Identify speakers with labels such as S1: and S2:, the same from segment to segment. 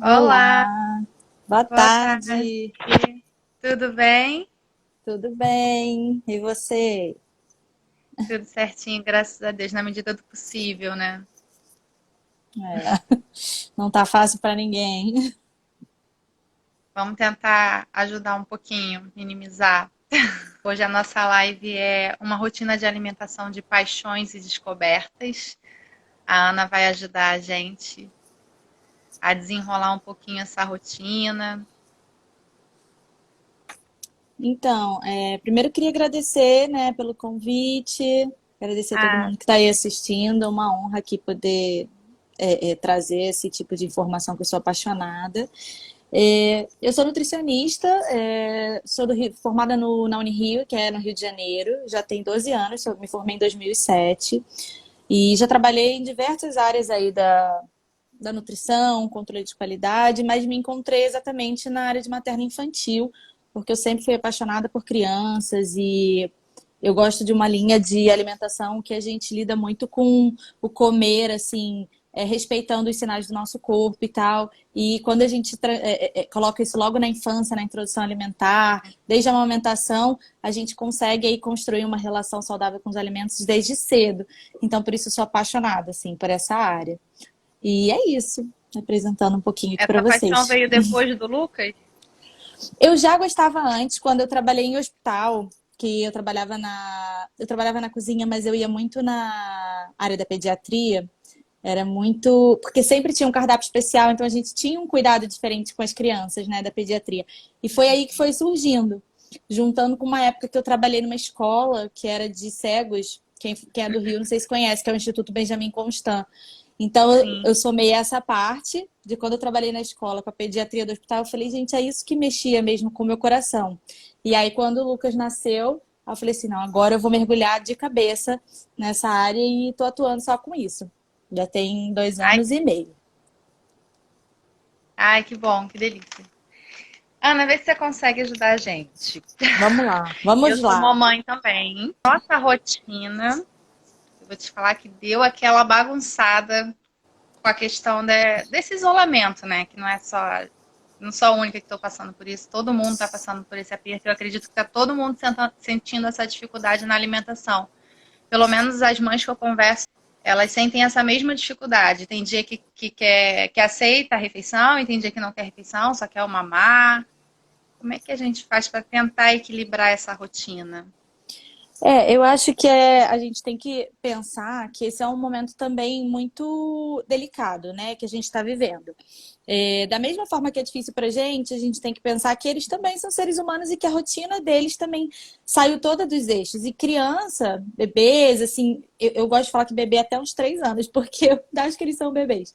S1: Olá,
S2: Olá, boa
S1: boa tarde.
S2: tarde,
S1: Tudo bem?
S2: tudo bem? E você?
S1: Tudo certinho, graças a Deus, na medida do possível, né?
S2: É, não tá fácil para ninguém.
S1: Vamos tentar ajudar um pouquinho, minimizar. Hoje a nossa live é uma rotina de alimentação de paixões e descobertas. A Ana vai ajudar a gente a desenrolar um pouquinho essa rotina.
S2: Então, primeiro eu queria agradecer, né, pelo convite, agradecer a todo
S1: Ah,
S2: mundo que está aí assistindo. É uma honra aqui poder trazer esse tipo de informação que eu sou apaixonada. Eu sou nutricionista, sou formada na Unirio, que é no Rio de Janeiro, já tem 12 anos, me formei em 2007 e já trabalhei em diversas áreas aí da nutrição, controle de qualidade, mas me encontrei exatamente na área de materno-infantil, porque eu sempre fui apaixonada por crianças e eu gosto de uma linha de alimentação que a gente lida muito com o comer, assim, respeitando os sinais do nosso corpo e tal. E quando a gente coloca isso logo na infância, na introdução alimentar, desde a amamentação, a gente consegue aí construir uma relação saudável com os alimentos desde cedo. Então, por isso eu sou apaixonada, assim, por essa área. E é isso, apresentando um pouquinho aqui para
S1: essa paixão
S2: vocês.
S1: veio depois do Lucas?
S2: Eu já gostava antes, quando eu trabalhei em hospital, que eu trabalhava na cozinha, mas eu ia muito na área da pediatria. Era muito, porque sempre tinha um cardápio especial, então a gente tinha um cuidado diferente com as crianças, né, da pediatria. E foi aí que foi surgindo, juntando com uma época que eu trabalhei numa escola que era de cegos, quem é do Rio, não sei se conhece, que é o Instituto Benjamin Constant. Então, eu
S1: Sim.
S2: somei essa parte de quando eu trabalhei na escola com a pediatria do hospital. Eu falei, gente, é isso que mexia mesmo com o meu coração. E aí, quando o Lucas nasceu, eu falei assim: não, agora eu vou mergulhar de cabeça nessa área e tô atuando só com isso. Já tem dois
S1: Ai,
S2: anos e meio.
S1: ai, que bom, que delícia. Ana, vê se você consegue ajudar a gente.
S2: Vamos lá,
S1: Eu
S2: vamos
S1: sou
S2: lá.
S1: mamãe também. Nossa rotina, eu vou te falar que deu aquela bagunçada com a questão desse isolamento, né? Que não sou a única que estou passando por isso, todo mundo está passando por esse aperto. Eu acredito que está todo mundo sentindo essa dificuldade na alimentação. Pelo menos as mães que eu converso, elas sentem essa mesma dificuldade. Tem dia que aceita a refeição e tem dia que não quer refeição, só quer o mamar. Como é que a gente faz para tentar equilibrar essa rotina?
S2: Eu acho que a gente tem que pensar que esse é um momento também muito delicado, né, que a gente está vivendo. Da mesma forma que é difícil para a gente tem que pensar que eles também são seres humanos e que a rotina deles também saiu toda dos eixos. E criança, bebês, assim, eu gosto de falar que bebê é até uns 3 anos, porque eu acho que eles são bebês.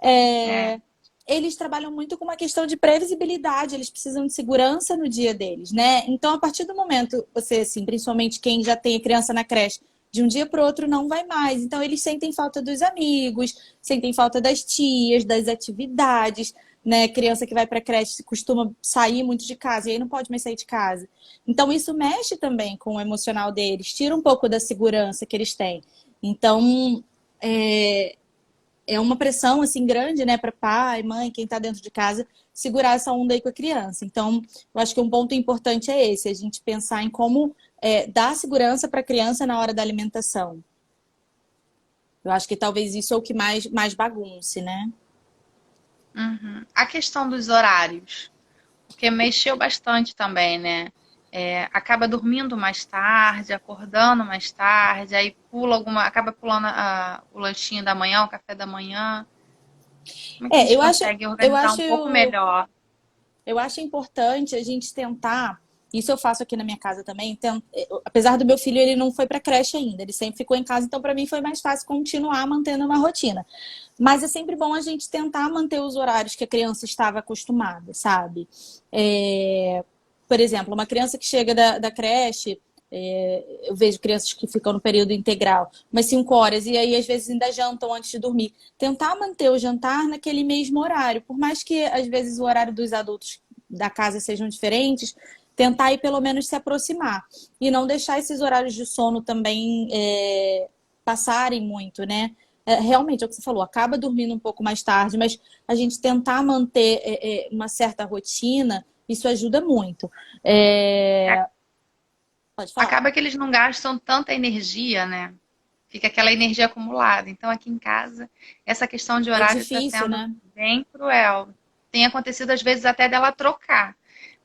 S1: É,
S2: É, eles trabalham muito com uma questão de previsibilidade, eles precisam de segurança no dia deles, né? Então, a partir do momento, você, assim, principalmente quem já tem a criança na creche, de um dia para o outro não vai mais. Então, eles sentem falta dos amigos, sentem falta das tias, das atividades, né? Criança que vai para a creche costuma sair muito de casa e aí não pode mais sair de casa. Então, isso mexe também com o emocional deles, tira um pouco da segurança que eles têm. Então, é, é uma pressão assim grande, né, para pai, mãe, quem está dentro de casa, segurar essa onda aí com a criança. Então, eu acho que um ponto importante é esse, a gente pensar em como dar segurança para a criança na hora da alimentação. Eu acho que talvez isso é o que mais bagunce, né?
S1: uhum. A questão dos horários, porque mexeu bastante também, né? É, acaba dormindo mais tarde, acordando mais tarde, aí acaba pulando o lanchinho da manhã, o café da manhã. Como é que a
S2: É,
S1: gente
S2: eu acho,
S1: consegue
S2: eu
S1: organizar um
S2: acho
S1: pouco melhor?
S2: Eu acho importante a gente tentar, isso eu faço aqui na minha casa também, apesar do meu filho ele não foi para creche ainda, ele sempre ficou em casa, então para mim foi mais fácil continuar mantendo uma rotina. Mas é sempre bom a gente tentar manter os horários que a criança estava acostumada, sabe? Por exemplo, uma criança que chega da creche, eu vejo crianças que ficam no período integral, umas 5 horas, e aí às vezes ainda jantam antes de dormir. Tentar manter o jantar naquele mesmo horário, por mais que às vezes o horário dos adultos da casa sejam diferentes, tentar aí pelo menos se aproximar. E não deixar esses horários de sono também passarem muito, né? realmente é o que você falou, acaba dormindo um pouco mais tarde, mas a gente tentar manter uma certa rotina, isso ajuda muito. É, pode falar.
S1: Acaba que eles não gastam tanta energia, né? Fica aquela energia acumulada. Então, aqui em casa, essa questão de
S2: É
S1: horário está
S2: difícil,
S1: sendo
S2: né?
S1: bem cruel. Tem acontecido, às vezes, até dela trocar.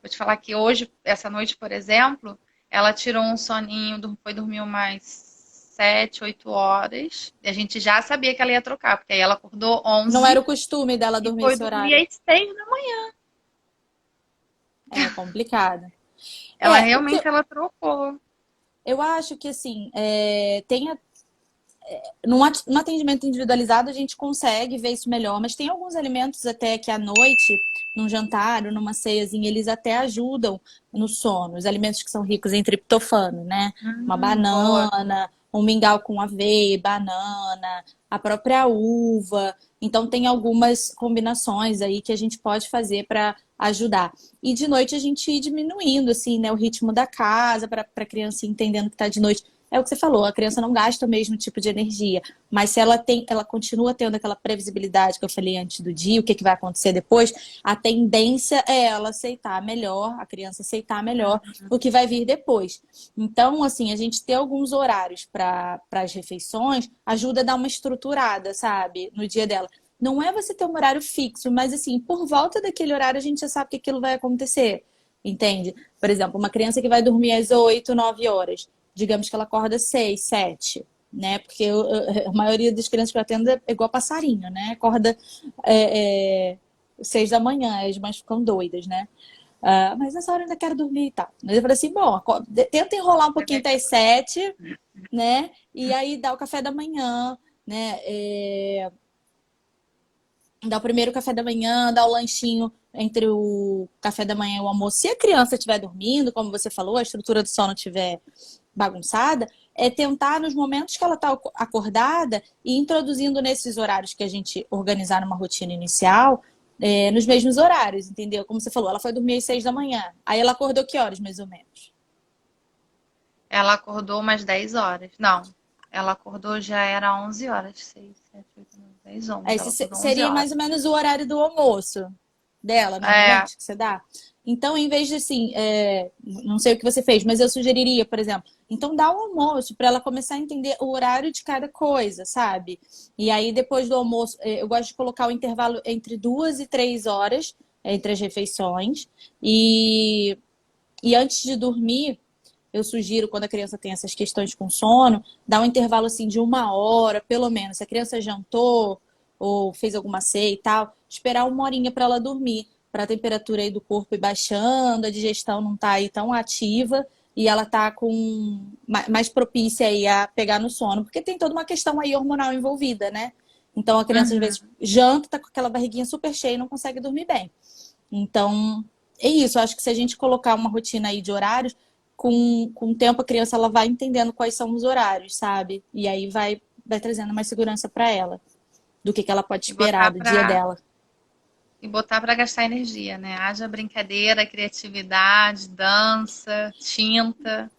S1: Vou te falar que hoje, essa noite, por exemplo, ela tirou um soninho, foi dormir umas 7, 8 horas. E a gente já sabia que ela ia trocar, porque aí ela acordou
S2: Não era
S1: 11
S2: o costume dela
S1: e
S2: dormir
S1: foi
S2: esse
S1: dormir
S2: horário.
S1: às 6 da manhã.
S2: É complicado.
S1: Ela
S2: O que
S1: realmente ela trocou.
S2: eu acho que assim, tem no atendimento individualizado a gente consegue ver isso melhor, mas tem alguns alimentos até que à noite, num jantar ou numa ceiazinha, eles até ajudam no sono. Os alimentos que são ricos em triptofano, né? Uma
S1: Boa.
S2: banana, um mingau com aveia, banana, a própria uva. Então tem algumas combinações aí que a gente pode fazer para ajudar. E de noite a gente ir diminuindo assim, né, o ritmo da casa para a criança ir entendendo que está de noite. É o que você falou, a criança não gasta o mesmo tipo de energia, mas se ela continua tendo aquela previsibilidade que eu falei antes do dia, o que vai acontecer depois, a tendência é ela aceitar melhor, a criança aceitar melhor o que vai vir depois. Então, assim, a gente ter alguns horários para as refeições ajuda a dar uma estruturada, sabe, no dia dela. Não é você ter um horário fixo, mas assim, por volta daquele horário a gente já sabe que aquilo vai acontecer, entende? Por exemplo, uma criança que vai dormir às 8, 9 horas digamos que ela acorda às 6, 7, né? Porque a maioria das crianças que eu atendo é igual passarinho, né? Acorda 6 da manhã, as mães ficam doidas, né? Mas nessa hora eu ainda quero dormir e tal. Mas eu falei assim, bom, tenta enrolar um pouquinho até as 7, né? E aí dá o café da manhã, né? Dá o primeiro café da manhã, dá o lanchinho entre o café da manhã e o almoço. Se a criança estiver dormindo, como você falou, a estrutura do sono estiver bagunçada, é tentar nos momentos que ela está acordada e introduzindo nesses horários que a gente organizar numa rotina inicial, nos mesmos horários, entendeu? Como você falou, ela foi dormir às 6 da manhã. Aí ela acordou que horas, mais ou menos?
S1: Ela acordou umas 10 horas. Não, ela acordou já era 11 horas. 6, 7, 8, 9, 10, 11. Ela acordou 11
S2: Seria
S1: horas.
S2: mais ou menos o horário do almoço dela,
S1: É,
S2: normalmente, que você dá. Então, em vez de assim, não sei o que você fez, mas eu sugeriria, por exemplo, então dá um almoço para ela começar a entender o horário de cada coisa, sabe? E aí, depois do almoço, eu gosto de colocar o intervalo entre 2 e 3 horas entre as refeições. E antes de dormir, eu sugiro, quando a criança tem essas questões com sono, dar um intervalo assim de 1 hora, pelo menos. Se a criança jantou ou fez alguma ceia e tal, esperar 1 horinha para ela dormir, para a temperatura aí do corpo ir baixando, a digestão não tá aí tão ativa e ela tá com mais propícia aí a pegar no sono, porque tem toda uma questão aí hormonal envolvida, né? Então a criança às vezes
S1: uhum.
S2: janta, tá com aquela barriguinha super cheia e não consegue dormir bem. Então, é isso. Eu acho que se a gente colocar uma rotina aí de horários, com o tempo a criança ela vai entendendo quais são os horários, sabe? E aí vai trazendo mais segurança para ela do que ela pode
S1: E
S2: esperar
S1: botar
S2: do dia
S1: pra,
S2: dela.
S1: e botar pra gastar energia, né? Haja brincadeira, criatividade, dança, tinta.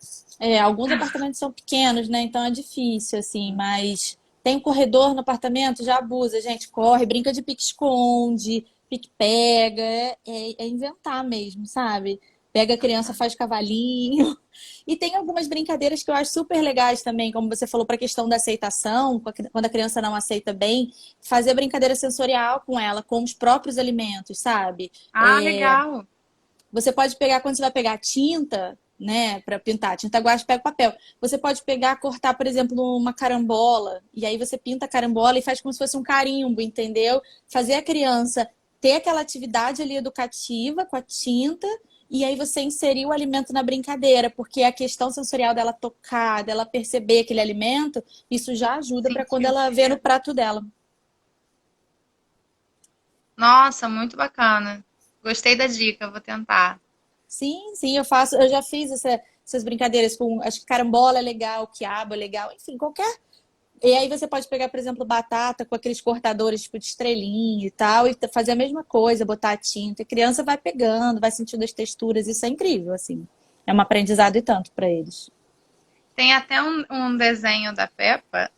S2: Alguns apartamentos são pequenos, né? Então é difícil, assim, mas tem um corredor no apartamento, já abusa, gente. Corre, brinca de pique-esconde, pique-pega, é inventar mesmo, sabe? Pega a criança, faz cavalinho. E tem algumas brincadeiras que eu acho super legais também, como você falou, para a questão da aceitação, quando a criança não aceita bem, fazer brincadeira sensorial com ela, com os próprios alimentos, sabe?
S1: Ah, legal.
S2: Você pode pegar, quando você vai pegar tinta, né, para pintar, tinta guache, pega o papel. Você pode pegar, cortar, por exemplo, uma carambola, e aí você pinta a carambola e faz como se fosse um carimbo, entendeu? Fazer a criança ter aquela atividade ali educativa com a tinta, e aí você inserir o alimento na brincadeira, porque a questão sensorial dela tocar, dela perceber aquele alimento, isso já ajuda para quando
S1: Sentiu o
S2: ela vê no
S1: cheiro.
S2: prato dela.
S1: Nossa, muito bacana. Gostei da dica, vou tentar.
S2: Sim, sim, eu faço, eu já fiz essas brincadeiras com, acho que carambola é legal, quiabo é legal, enfim, qualquer. E aí você pode pegar, por exemplo, batata com aqueles cortadores tipo de estrelinha e tal, e fazer a mesma coisa, botar a tinta. E a criança vai pegando, vai sentindo as texturas, isso é incrível, assim. É um aprendizado e tanto para eles.
S1: Tem até um desenho da Peppa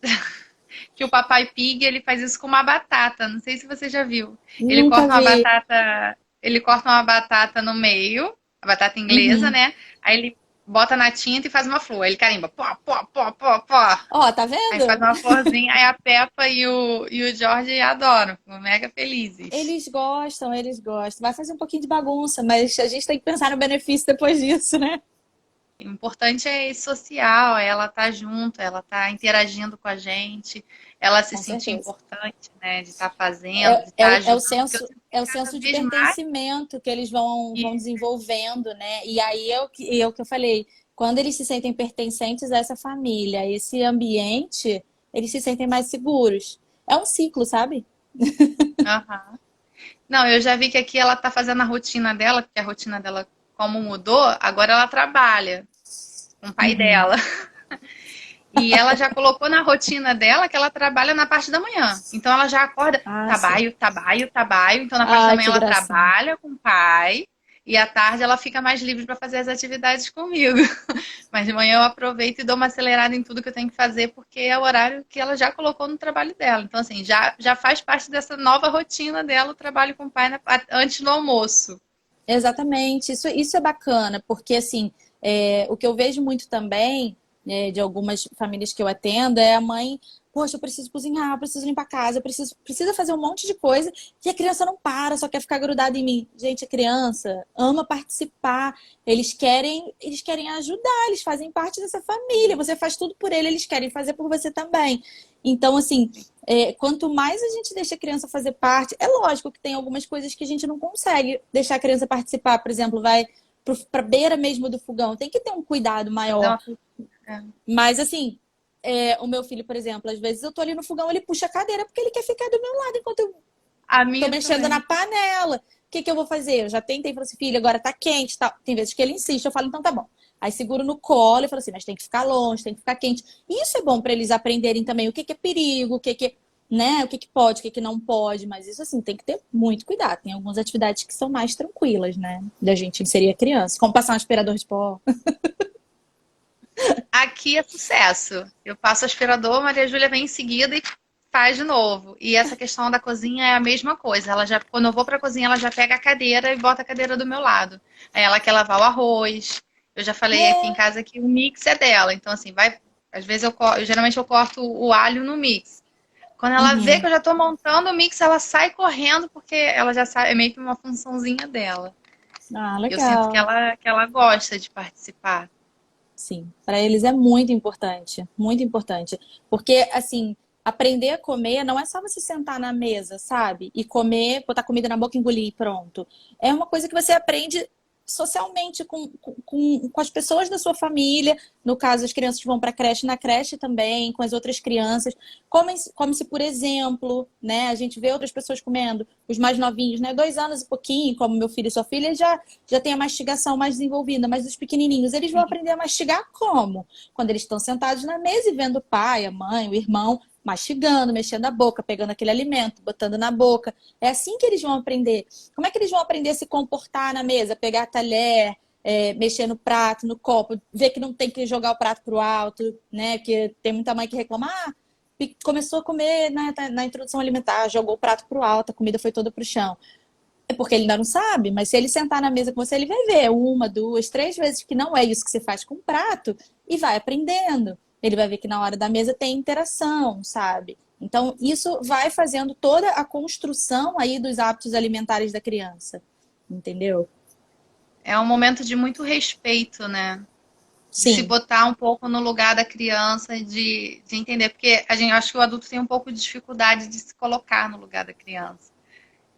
S1: que o Papai Pig, ele faz isso com uma batata. Não sei se você já viu. Ele
S2: Nunca
S1: corta uma
S2: vi.
S1: batata, ele corta uma batata no meio, a batata inglesa,
S2: Uhum.
S1: né? Aí ele bota na tinta e faz uma flor. Aí ele carimba, pó, pó, pó, pó, pó.
S2: Ó, tá
S1: Aí faz
S2: vendo?
S1: uma florzinha, aí a Peppa e o George adoram, ficam mega felizes.
S2: Eles gostam, eles gostam. Vai fazer um pouquinho de bagunça, mas a gente tem que pensar no benefício depois disso, né?
S1: O importante é esse social, é ela tá junto, ela tá interagindo com a gente, ela se
S2: Com
S1: sentir
S2: certeza.
S1: importante, né, de estar fazendo,
S2: É,
S1: de estar
S2: é, é o
S1: ajudando, porque eu
S2: senso,
S1: sinto que
S2: é o
S1: cada
S2: senso de
S1: vez mais
S2: pertencimento que eles vão
S1: e
S2: desenvolvendo, né? E aí é o que eu falei, quando eles se sentem pertencentes a essa família, a esse ambiente, eles se sentem mais seguros. É um ciclo, sabe?
S1: aham. Não, eu já vi que aqui ela tá fazendo a rotina dela, porque a rotina dela, como mudou, agora ela trabalha com o pai
S2: Uhum.
S1: dela. E ela já colocou na rotina dela que ela trabalha na parte da manhã. Então ela já acorda
S2: Ah, sim.
S1: trabalho, trabalho, trabalho. Então na parte da
S2: Ai,
S1: manhã
S2: que
S1: ela
S2: gracinha.
S1: trabalha com o pai e à tarde ela fica mais livre para fazer as atividades comigo. Mas de manhã eu aproveito e dou uma acelerada em tudo que eu tenho que fazer porque é o horário que ela já colocou no trabalho dela. Então assim, já faz parte dessa nova rotina dela o trabalho com o pai antes do almoço.
S2: Exatamente, isso é bacana, porque assim, o que eu vejo muito também, de algumas famílias que eu atendo, é a mãe, poxa, eu preciso cozinhar, eu preciso limpar a casa, precisa fazer um monte de coisa, e a criança não para, só quer ficar grudada em mim. Gente, a criança ama participar, eles querem ajudar, eles fazem parte dessa família, você faz tudo por ele, eles querem fazer por você também. Então, assim, quanto mais a gente deixa a criança fazer parte, é lógico que tem algumas coisas que a gente não consegue deixar a criança participar, por exemplo, vai para a beira mesmo do fogão, tem que ter um cuidado
S1: Fazer
S2: maior.
S1: uma... é.
S2: Mas assim, o meu filho, por exemplo, às vezes eu tô ali no fogão, ele puxa a cadeira porque ele quer ficar do meu lado enquanto eu
S1: A
S2: tô
S1: minha
S2: mexendo na
S1: também.
S2: panela. O que que eu vou fazer? Eu já tentei, falei assim, filho, agora tá quente, tá? Tem vezes que ele insiste, eu falo, então tá bom. Aí seguro no colo e falo assim, mas tem que ficar longe, tem que ficar quente. E isso é bom para eles aprenderem também o que que é perigo, né, o que que pode, o que que não pode, mas isso assim, tem que ter muito cuidado. Tem algumas atividades que são mais tranquilas, né, da gente inserir a criança, como passar um aspirador de pó.
S1: Aqui é sucesso. Eu passo o aspirador, Maria Júlia vem em seguida e faz de novo. E essa questão da cozinha é a mesma coisa. Ela já, quando eu vou para a cozinha, ela já pega a cadeira e bota a cadeira do meu lado. Aí ela quer lavar o arroz. Eu já falei aqui em
S2: É,
S1: casa que o mix é dela. Então assim, vai, às vezes geralmente eu corto o alho no mix. Quando ela vê que
S2: uhum.
S1: eu já estou montando o mix, ela sai correndo porque ela já sabe, é meio que uma funçãozinha dela.
S2: Ah,
S1: Eu sinto que
S2: legal.
S1: ela gosta de participar.
S2: Sim, para eles é muito importante, muito importante. Porque, assim, aprender a comer não é só você sentar na mesa, sabe? E comer, botar comida na boca, engolir e pronto. É uma coisa que você aprende socialmente com as pessoas da sua família. No caso, as crianças que vão para a creche, na creche também, com as outras crianças. Come-se, por exemplo, né? A gente vê outras pessoas comendo, os mais novinhos, né? 2 anos e pouquinho, como meu filho e sua filha, já tem a mastigação mais desenvolvida, mas os pequenininhos, eles vão aprender a mastigar como? Quando eles estão sentados na mesa e vendo o pai, a mãe, o irmão mastigando, mexendo a boca, pegando aquele alimento, botando na boca. É assim que eles vão aprender. Como é que eles vão aprender a se comportar na mesa? Pegar talher, mexer no prato, no copo, ver que não tem que jogar o prato pro alto, né? Porque tem muita mãe que reclama, começou a comer na introdução alimentar, jogou o prato pro alto, a comida foi toda pro chão. É porque ele ainda não sabe, mas se ele sentar na mesa com você, ele vai ver uma, duas, três vezes que não é isso que você faz com o prato e vai aprendendo. Ele vai ver que na hora da mesa tem interação, sabe? Então, isso vai fazendo toda a construção aí dos hábitos alimentares da criança. Entendeu?
S1: É um momento de muito respeito, né? De se
S2: Sim,
S1: botar um pouco no lugar da criança, de entender, porque a gente acho que o adulto tem um pouco de dificuldade de se colocar no lugar da criança,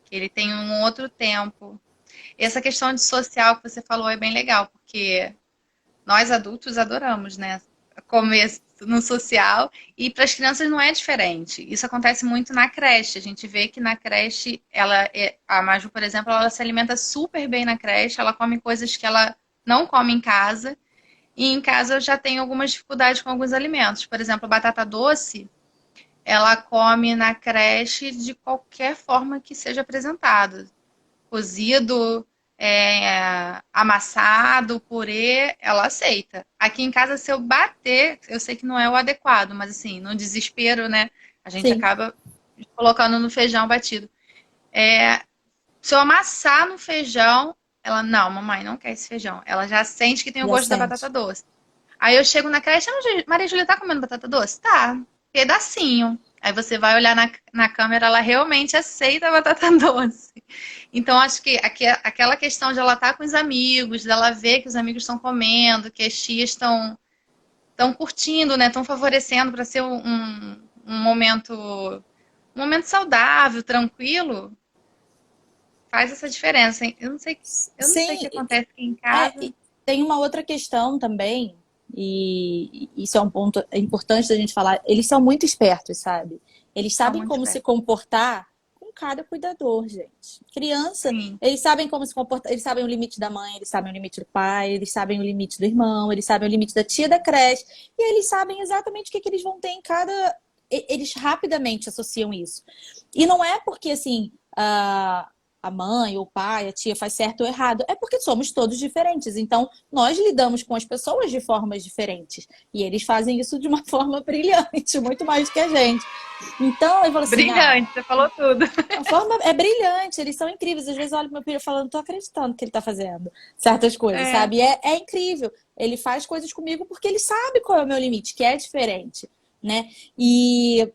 S1: que ele tem um outro tempo. Essa questão de social que você falou é bem legal, porque nós adultos adoramos, né? Comer no social e para as crianças não é diferente. Isso acontece muito na creche. A gente vê que na creche, a Maju, por exemplo, ela se alimenta super bem na creche, ela come coisas que ela não come em casa. E em casa eu já tenho algumas dificuldades com alguns alimentos. Por exemplo, a batata doce, ela come na creche de qualquer forma que seja apresentado. Cozido, amassado, purê, ela aceita. Aqui em casa, se eu bater, eu sei que não é o adequado, mas assim, no desespero, né? A gente
S2: Sim,
S1: acaba colocando no feijão batido. Se eu amassar no feijão, ela, não, mamãe, não quer esse feijão. Ela já sente que tem o
S2: já
S1: gosto da batata
S2: sente.
S1: doce. Aí eu chego na creche, Maria Júlia tá comendo batata doce? Tá, pedacinho. Aí você vai olhar na câmera, ela realmente aceita a batata doce. Então, acho que aquela questão de ela estar com os amigos, dela ver que os amigos estão comendo, que as tias estão curtindo, né? Estão favorecendo para ser um momento saudável, tranquilo, faz essa diferença, hein? Eu não sei o que
S2: Sim,
S1: acontece aqui em
S2: e
S1: casa.
S2: tem uma outra questão também, e isso é um ponto importante da gente falar. Eles são muito espertos, sabe? Eles
S1: São
S2: sabem
S1: muito
S2: como se
S1: espertos.
S2: comportar com cada cuidador, gente. Criança,
S1: Sim.
S2: eles sabem como se comportar, eles sabem o limite da mãe, eles sabem o limite do pai, eles sabem o limite do irmão, eles sabem o limite da tia da creche, e eles sabem exatamente o que eles vão ter em cada. Eles rapidamente associam isso. E não é porque, assim, a mãe, o pai, a tia faz certo ou errado. É porque somos todos diferentes. Então, nós lidamos com as pessoas de formas diferentes. E eles fazem isso de uma forma brilhante, muito mais do que a gente. Então, eu falo assim:
S1: Brilhante, você falou tudo.
S2: a forma é brilhante, eles são incríveis. Às vezes eu olho pro meu filho falando, não tô acreditando que ele tá fazendo certas coisas,
S1: É,
S2: sabe? É incrível. Ele faz coisas comigo porque ele sabe qual é o meu limite, que é diferente, né? E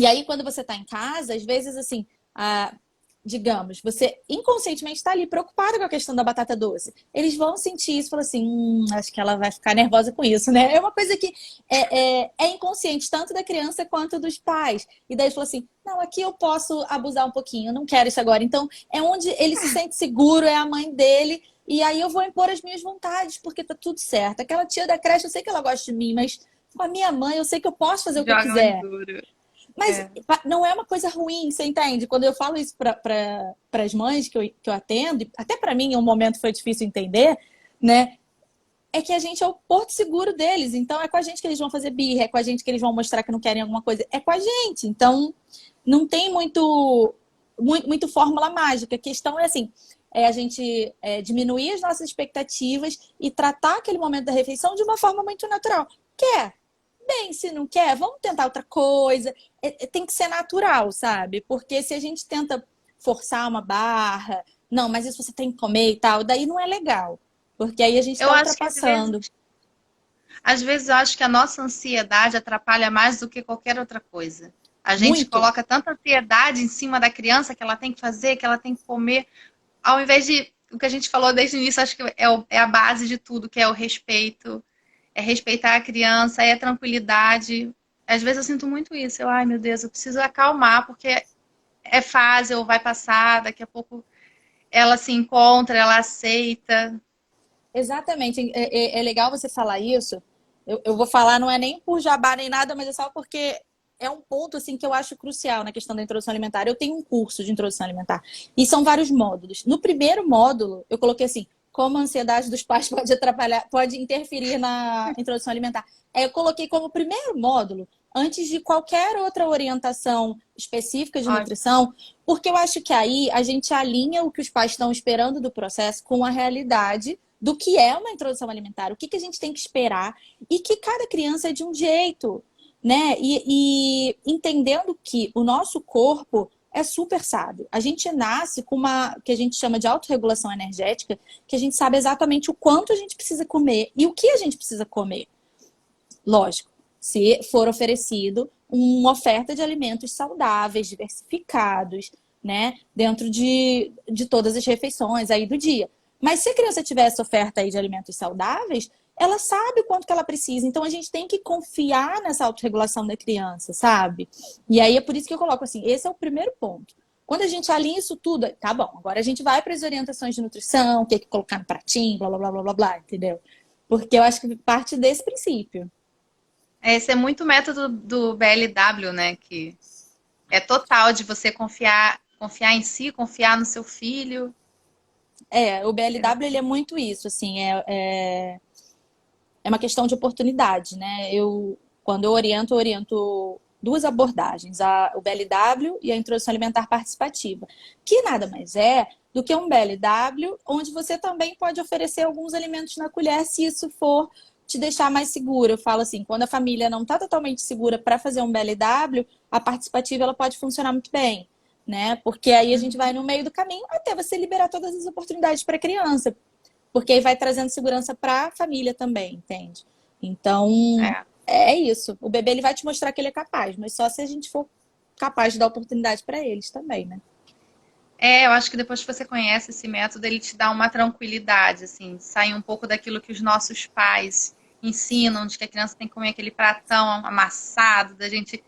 S2: aí, quando você está em casa, às vezes, assim, digamos, você inconscientemente está ali preocupado com a questão da batata doce. Eles vão sentir isso e falar assim: acho que ela vai ficar nervosa com isso, né? É uma coisa que é inconsciente, tanto da criança quanto dos pais. E daí ele falou assim: não, aqui eu posso abusar um pouquinho, eu não quero isso agora. Então, é onde ele se sente seguro, é a mãe dele. E aí eu vou impor as minhas vontades, porque tá tudo certo. Aquela tia da creche, eu sei que ela gosta de mim, mas com a minha mãe, eu sei que eu posso fazer o que eu
S1: joga mais
S2: quiser.
S1: duro.
S2: Mas
S1: É.
S2: não é uma coisa ruim, você entende? Quando eu falo isso para as mães que eu atendo, até para mim em um momento foi difícil entender, né? É que a gente é o porto seguro deles. Então é com a gente que eles vão fazer birra, é com a gente que eles vão mostrar que não querem alguma coisa. É com a gente. Então não tem muito fórmula mágica. A questão é assim, a gente diminuir as nossas expectativas e tratar aquele momento da refeição de uma forma muito natural. Quer? Bem, se não quer, vamos tentar outra coisa. Tem que ser natural, sabe? Porque se a gente tenta forçar uma barra, não, mas isso você tem que comer e tal, daí não é legal. Porque aí a gente
S1: Eu
S2: está
S1: acho que às vezes,
S2: ultrapassando.
S1: às vezes eu acho que a nossa ansiedade atrapalha mais do que qualquer outra coisa. A gente
S2: Muito.
S1: coloca tanta ansiedade em cima da criança que ela tem que fazer, que ela tem que comer, ao invés de o que a gente falou desde o início, acho que é a base de tudo, que é o respeito, é respeitar a criança, é a tranquilidade. Às vezes eu sinto muito isso. Ai, meu Deus, eu preciso acalmar, porque é fase ou vai passar, daqui a pouco ela se encontra, ela aceita.
S2: Exatamente. É legal você falar isso. Eu vou falar, não é nem por jabá nem nada, mas é só porque é um ponto assim que eu acho crucial na questão da introdução alimentar. Eu tenho um curso de introdução alimentar e são vários módulos. No primeiro módulo, eu coloquei assim: como a ansiedade dos pais pode atrapalhar, pode interferir na introdução alimentar. Aí eu coloquei como primeiro módulo, antes de qualquer outra orientação específica de
S1: Ótimo.
S2: nutrição, porque eu acho que aí a gente alinha o que os pais estão esperando do processo com a realidade do que é uma introdução alimentar, o que a gente tem que esperar e que cada criança é de um jeito, né? E entendendo que o nosso corpo é super sábio. A gente nasce com uma que a gente chama de autorregulação energética, que a gente sabe exatamente o quanto a gente precisa comer e o que a gente precisa comer. Lógico, se for oferecido uma oferta de alimentos saudáveis, diversificados, né, dentro de todas as refeições aí do dia. Mas se a criança tiver essa oferta aí de alimentos saudáveis, ela sabe o quanto que ela precisa. Então a gente tem que confiar nessa autorregulação da criança, sabe? E aí é por isso que eu coloco assim, esse é o primeiro ponto. Quando a gente alinha isso tudo, tá bom, agora a gente vai para as orientações de nutrição, o que é que colocar no pratinho, blá blá blá blá blá, blá, entendeu? Porque eu acho que parte desse princípio.
S1: Esse é muito o método do BLW, né? Que é total de você confiar em si, confiar no seu filho.
S2: O BLW ele é muito isso, assim, é uma questão de oportunidade, né? Quando eu oriento duas abordagens, o BLW e a introdução alimentar participativa, que nada mais é do que um BLW onde você também pode oferecer alguns alimentos na colher, se isso for te deixar mais segura. Eu falo assim, quando a família não está totalmente segura para fazer um BLW, a participativa ela pode funcionar muito bem, né? Porque aí a gente vai no meio do caminho até você liberar todas as oportunidades para a criança, porque aí vai trazendo segurança para a família também, entende? Então,
S1: É.
S2: é isso. O bebê ele vai te mostrar que ele é capaz, mas só se a gente for capaz de dar oportunidade para eles também, né?
S1: Eu acho que depois que você conhece esse método, ele te dá uma tranquilidade, assim, sai um pouco daquilo que os nossos pais ensinam, de que a criança tem que comer aquele pratão amassado, da gente.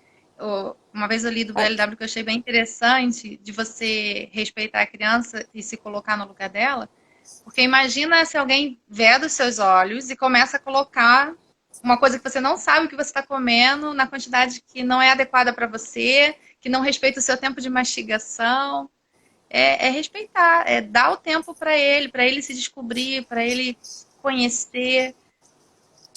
S1: Uma vez eu li do BLW que eu achei bem interessante, de você respeitar a criança e se colocar no lugar dela, porque imagina se alguém vê dos seus olhos e começa a colocar uma coisa que você não sabe o que você está comendo, na quantidade que não é adequada para você, que não respeita o seu tempo de mastigação. Respeitar, é dar o tempo para ele se descobrir, para ele conhecer.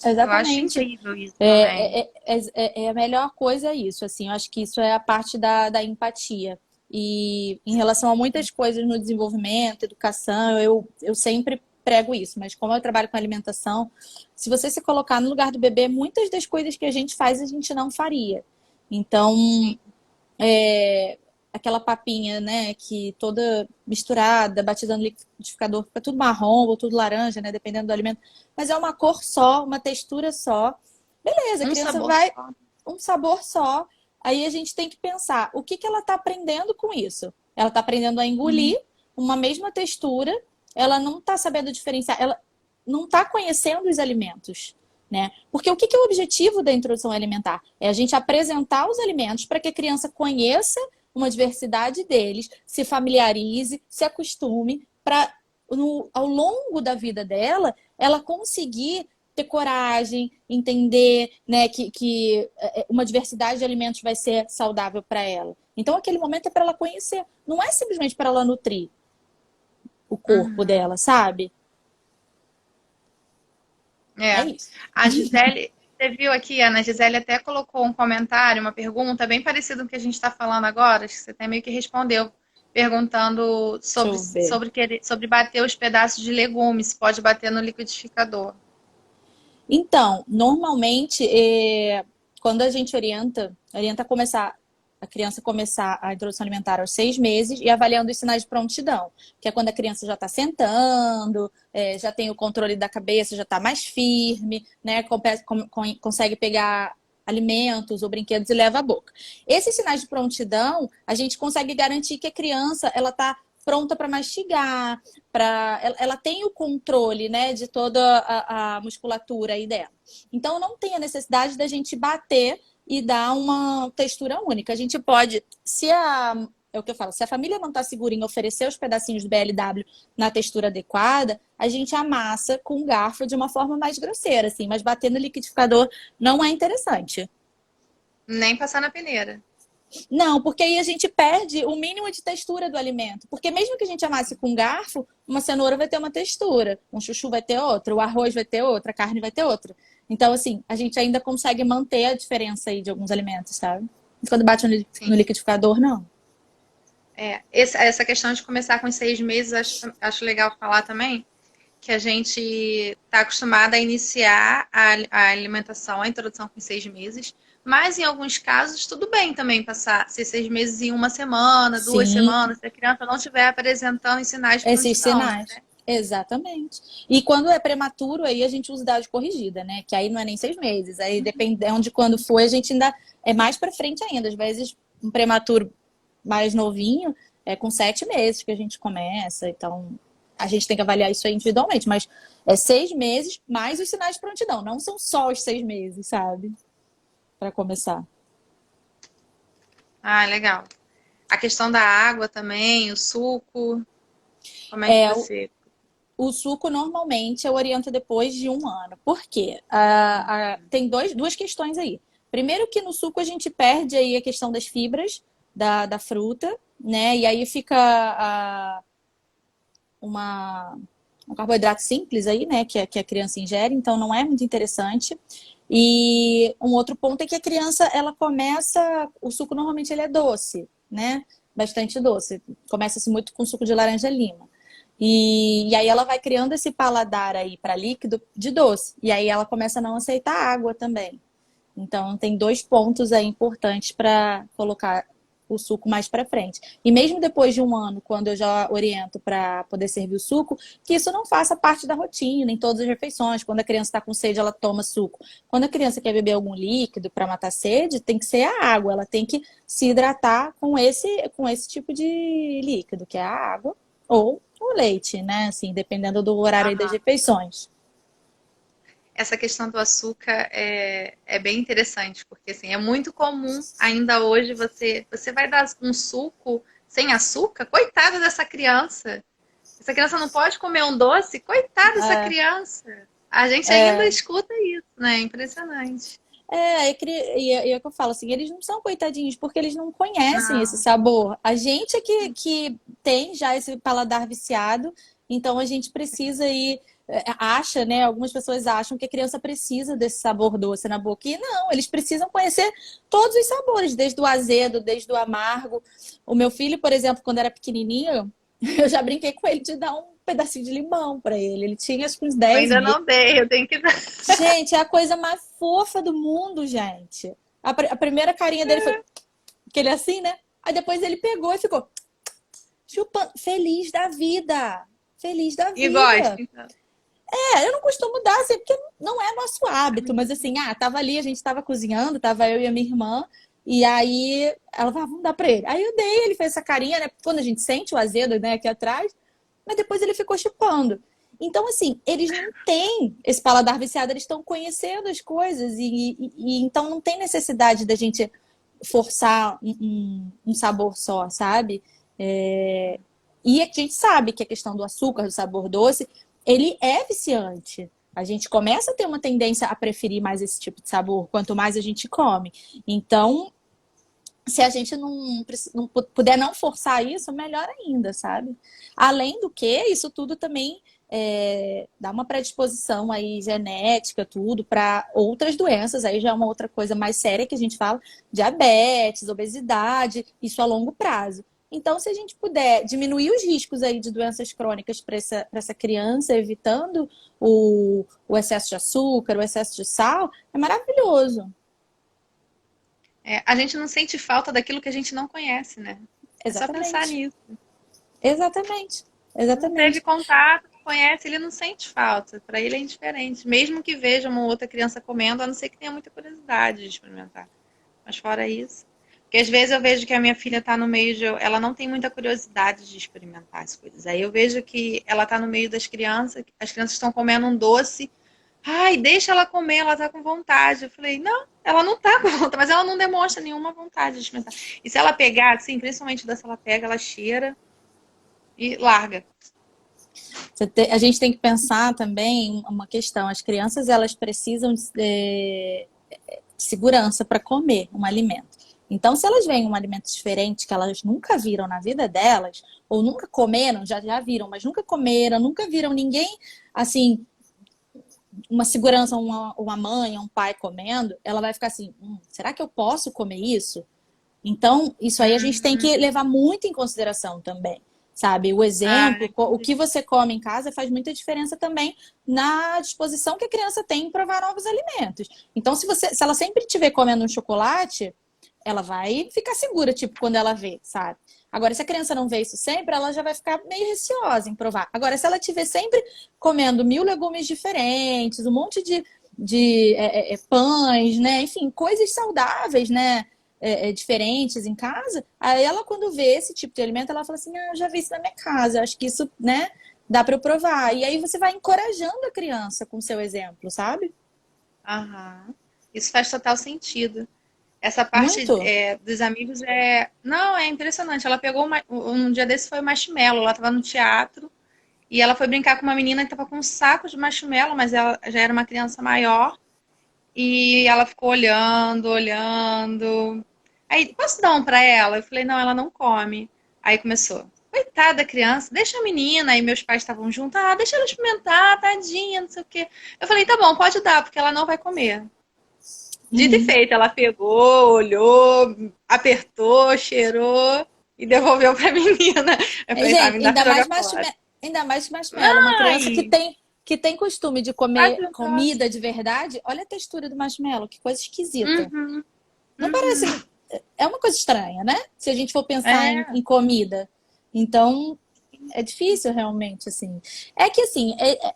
S1: Eu acho
S2: Exatamente.
S1: incrível isso também.
S2: É a melhor coisa isso, assim, eu acho que isso é a parte da empatia. E em relação a muitas coisas no desenvolvimento, educação, eu sempre prego isso, mas como eu trabalho com alimentação, se você se colocar no lugar do bebê, muitas das coisas que a gente faz, a gente não faria. Então,
S1: Sim.
S2: aquela papinha, né, que toda misturada, batida no liquidificador, fica tudo marrom ou tudo laranja, né, dependendo do alimento. Mas é uma cor só, uma textura só. Beleza, a
S1: Um
S2: criança
S1: sabor
S2: vai
S1: só.
S2: um sabor só. Aí a gente tem que pensar, o que que ela está aprendendo com isso? Ela está aprendendo a
S1: Uhum.
S2: engolir uma mesma textura, ela não está sabendo diferenciar, ela não está conhecendo os alimentos. Né? Porque o que é o objetivo da introdução alimentar? É a gente apresentar os alimentos para que a criança conheça uma diversidade deles, se familiarize, se acostume, para ao longo da vida dela, ela conseguir ter coragem, entender, né, que uma diversidade de alimentos vai ser saudável para ela. Então, aquele momento é para ela conhecer. Não é simplesmente para ela nutrir o corpo
S1: Uhum.
S2: dela, sabe? É
S1: É.
S2: isso.
S1: A Gisele, você viu aqui, Ana, a Gisele até colocou um comentário, uma pergunta bem parecida com o que a gente está falando agora, acho que você até meio que respondeu, perguntando
S2: Deixa
S1: sobre,
S2: eu ver.
S1: sobre bater os pedaços de legumes, pode bater no liquidificador.
S2: Então, normalmente, quando a gente orienta a criança começar a introdução alimentar aos 6 meses e avaliando os sinais de prontidão, que é quando a criança já está sentando, já tem o controle da cabeça, já está mais firme, né, consegue pegar alimentos ou brinquedos e leva à boca. Esses sinais de prontidão, a gente consegue garantir que a criança ela está pronta para mastigar, ela tem o controle, né, de toda a musculatura aí dela. Então não tem a necessidade da gente bater e dar uma textura única. A gente pode, é o que eu falo, se a família não está segura em oferecer os pedacinhos do BLW na textura adequada, a gente amassa com um garfo de uma forma mais grosseira, assim, mas bater no liquidificador não é interessante.
S1: Nem passar na peneira.
S2: Não, porque aí a gente perde o mínimo de textura do alimento. Porque mesmo que a gente amasse com garfo, uma cenoura vai ter uma textura, um chuchu vai ter outra, o arroz vai ter outra, a carne vai ter outra. Então, assim, a gente ainda consegue manter a diferença aí de alguns alimentos, sabe? Mas quando bate no
S1: Sim.
S2: liquidificador, não.
S1: Essa questão de começar com os 6 meses, acho legal falar também, que a gente está acostumada a iniciar a alimentação, a introdução com 6 meses, mas em alguns casos tudo bem também passar ser 6 meses em uma semana, duas
S2: Sim,
S1: semanas, se a criança não estiver apresentando os sinais de
S2: esses
S1: prontidão, né?
S2: sinais. Exatamente. E quando é prematuro, aí a gente usa idade corrigida, né? Que aí não é nem 6 meses. Aí dependendo de quando for, a gente ainda é mais para frente ainda. Às vezes, um prematuro mais novinho é com 7 meses que a gente começa. Então, a gente tem que avaliar isso aí individualmente. Mas é 6 meses mais os sinais de prontidão. Não são só os 6 meses, sabe? Para começar.
S1: Ah, legal. A questão da água também, o suco, como é que
S2: É,
S1: você.
S2: o suco, normalmente, eu oriento depois de um ano. Por quê? Tem duas questões aí. Primeiro que no suco a gente perde aí a questão das fibras da fruta, né? E aí fica um carboidrato simples aí, né? Que a criança ingere, então não é muito interessante. E um outro ponto é que a criança, ela começa... O suco, normalmente, ele é doce, né? Bastante doce. Começa-se muito com suco de laranja-lima. E aí ela vai criando esse paladar aí para líquido de doce. E aí ela começa a não aceitar água também. Então tem dois pontos aí importantes para colocar o suco mais para frente. E mesmo depois de um ano, quando eu já oriento para poder servir o suco, que isso não faça parte da rotina, em todas as refeições. Quando a criança está com sede, ela toma suco. Quando a criança quer beber algum líquido para matar sede, tem que ser a água. Ela tem que se hidratar com esse tipo de líquido, que é a água ou o leite, né? Assim, dependendo do horário aí das
S1: Aham.
S2: refeições.
S1: Essa questão do açúcar é bem interessante, porque assim, é muito comum ainda hoje você vai dar um suco sem açúcar, coitada dessa criança. Essa criança não pode comer um doce, coitada dessa
S2: É,
S1: criança. A gente ainda
S2: é,
S1: escuta isso, né? Impressionante.
S2: e é o que eu falo, assim, eles não são coitadinhos porque eles não conhecem esse
S1: Não.
S2: sabor. A gente é que tem já esse paladar viciado, então a gente precisa ir, acha, né? Algumas pessoas acham que a criança precisa desse sabor doce na boca. E não, eles precisam conhecer todos os sabores, desde o azedo, desde o amargo. O meu filho, por exemplo, quando era pequenininho, eu já brinquei com ele de dar um pedacinho de limão para ele. Ele tinha acho que uns
S1: Eu
S2: 10
S1: ainda
S2: meses.
S1: não dei, eu tenho que dar.
S2: Gente, é a coisa mais fofa do mundo, gente. A primeira carinha dele foi aquele assim, né? Aí depois ele pegou e ficou chupando, feliz da vida. Feliz da
S1: E gosto,
S2: vida.
S1: então.
S2: Eu não costumo dar assim, porque não é nosso hábito, mas assim, tava ali, a gente tava cozinhando, tava eu e a minha irmã, e aí ela falava, vamos dar pra ele. Aí eu dei, ele fez essa carinha, né? Quando a gente sente o azedo, né, aqui atrás, mas depois ele ficou chupando. Então, assim, eles não têm esse paladar viciado, eles estão conhecendo as coisas, e então não tem necessidade da gente forçar um sabor só, sabe? E a gente sabe que a questão do açúcar, do sabor doce, ele é viciante. A gente começa a ter uma tendência a preferir mais esse tipo de sabor, quanto mais a gente come. Então, se a gente não puder não forçar isso, melhor ainda, sabe? Além do que, isso tudo também dá uma predisposição aí genética, tudo, para outras doenças. Aí já é uma outra coisa mais séria que a gente fala, diabetes, obesidade, isso a longo prazo. Então, se a gente puder diminuir os riscos aí de doenças crônicas para essa criança, evitando o excesso de açúcar, o excesso de sal, é maravilhoso.
S1: A gente não sente falta daquilo que a gente não conhece, né? É só pensar
S2: Exatamente.
S1: nisso.
S2: Exatamente.
S1: Não teve
S2: Exatamente.
S1: contato, não conhece, ele não sente falta. Para ele é indiferente. Mesmo que veja uma outra criança comendo, a não ser que tenha muita curiosidade de experimentar. Mas fora isso. Porque às vezes eu vejo que a minha filha está no meio de. Ela não tem muita curiosidade de experimentar as coisas. Aí eu vejo que ela está no meio das crianças, as crianças estão comendo um doce. Ai, deixa ela comer, ela tá com vontade. Eu falei, não, ela não tá com vontade, mas ela não demonstra nenhuma vontade de experimentar. E se ela pegar, assim, principalmente se ela pega, ela cheira e larga.
S2: A gente tem que pensar também uma questão. As crianças, elas precisam de segurança para comer um alimento. Então, se elas veem um alimento diferente que elas nunca viram na vida delas, ou nunca comeram, já viram, mas nunca comeram, nunca viram ninguém, assim, uma segurança, uma mãe, um pai comendo, ela vai ficar assim, será que eu posso comer isso? Então, isso aí a gente tem que levar muito em consideração também, sabe? O
S1: Ah,
S2: exemplo, o que você come em casa faz muita diferença também na disposição que a criança tem em provar novos alimentos. Então, se ela sempre estiver comendo um chocolate, ela vai ficar segura, tipo, quando ela vê, sabe? Agora, se a criança não vê isso sempre, ela já vai ficar meio receosa em provar. Agora, se ela estiver sempre comendo 1.000 legumes diferentes, um monte de pães, né? Enfim, coisas saudáveis, né? Diferentes em casa, aí ela, quando vê esse tipo de alimento, ela fala assim: eu já vi isso na minha casa, eu acho que isso, né, dá para eu provar. E aí você vai encorajando a criança com o seu exemplo, sabe?
S1: aham. Isso faz total sentido. Essa parte
S2: Muito.
S1: dos amigos é. Não, é impressionante. Ela pegou um dia desse foi o marshmallow. Ela estava no teatro e ela foi brincar com uma menina que estava com um saco de marshmallow, mas ela já era uma criança maior. E ela ficou olhando, olhando. Aí, posso dar um pra ela? Eu falei, não, ela não come. Aí começou. Coitada da criança, deixa a menina. Aí meus pais estavam juntos. Ah, deixa ela experimentar, tadinha, não sei o quê. Eu falei, tá bom, pode dar, porque ela não vai comer. Dito e
S2: Uhum.
S1: feito, ela pegou, olhou, apertou, cheirou e devolveu pra menina. Eu falei, tá, me dá
S2: Ainda
S1: pra
S2: mais
S1: jogar fora.
S2: Ainda mais marshmallow. Uma criança
S1: Ai,
S2: que tem costume de
S1: quase
S2: comer
S1: um troço.
S2: comida de verdade, olha a textura do marshmallow, que coisa esquisita.
S1: Uhum,
S2: Não parece.
S1: uhum.
S2: É uma coisa estranha, né? Se a gente for pensar
S1: É.
S2: em comida. Então, é difícil realmente, assim. É que, assim,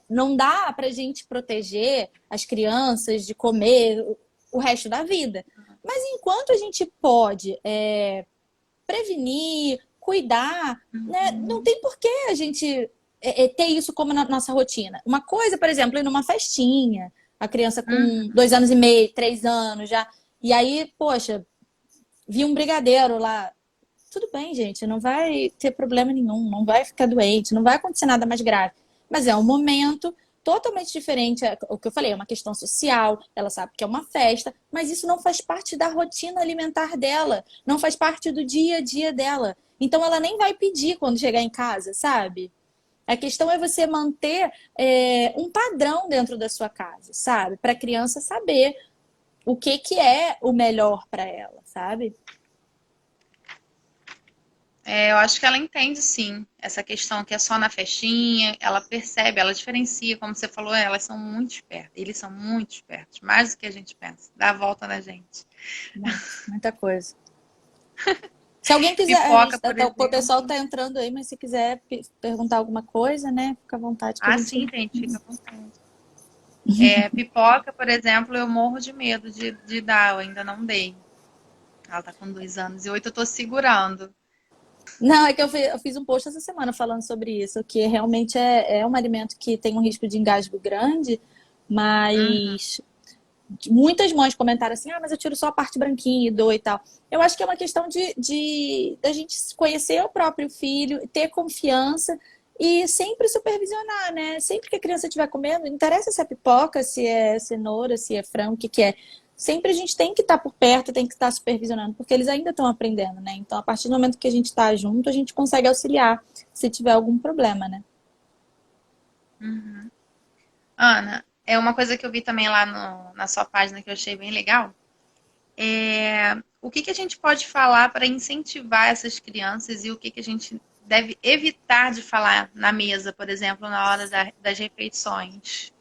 S2: não dá pra gente proteger as crianças de comer o resto da vida. Mas enquanto a gente pode prevenir, cuidar, né? Não
S1: Uhum,
S2: tem por que a gente ter isso como na nossa rotina. Uma coisa, por exemplo, ir numa festinha, a criança com
S1: uhum.
S2: 2 anos e meio, 3 anos já, e aí, poxa, vi um brigadeiro lá. Tudo bem, gente, não vai ter problema nenhum, não vai ficar doente, não vai acontecer nada mais grave. Mas é um momento totalmente diferente. O que eu falei, é uma questão social, ela sabe que é uma festa, mas isso não faz parte da rotina alimentar dela, não faz parte do dia a dia dela. Então ela nem vai pedir quando chegar em casa, sabe? A questão é você manter um padrão dentro da sua casa, sabe? Para a criança saber o que, que é o melhor para ela, sabe?
S1: É, eu acho que ela entende sim essa questão que é só na festinha, ela percebe, ela diferencia, como você falou, elas são muito espertas, eles são muito espertos, mais do que a gente pensa, dá a volta na gente.
S2: Muito, muita coisa. Se alguém quiser,
S1: Pipoca, por
S2: o pessoal
S1: exemplo.
S2: está entrando aí, mas se quiser perguntar alguma coisa, né, fica à vontade que a
S1: Ah,
S2: gente.
S1: sim, gente, fica à vontade. É, pipoca, por exemplo, eu morro de medo de dar, eu ainda não dei. Ela tá com 2 anos e 8, eu tô segurando.
S2: Não, é que eu fiz um post essa semana falando sobre isso, que realmente é um alimento que tem um risco de engasgo grande,
S1: Uhum,
S2: mas muitas mães comentaram assim: ah, mas eu tiro só a parte branquinha e dou e tal. Eu acho que é uma questão de da gente conhecer o próprio filho, ter confiança e sempre supervisionar, né? Sempre que a criança estiver comendo, não interessa se é pipoca, se é cenoura, se é frango, o que que é. Sempre a gente tem que estar por perto, tem que estar supervisionando, porque eles ainda estão aprendendo, né? Então, a partir do momento que a gente está junto, a gente consegue auxiliar se tiver algum problema, né?
S1: uhum. Ana, é uma coisa que eu vi também lá na sua página que eu achei bem legal. O que que a gente pode falar para incentivar essas crianças e o que que a gente deve evitar de falar na mesa, por exemplo, na hora das refeições?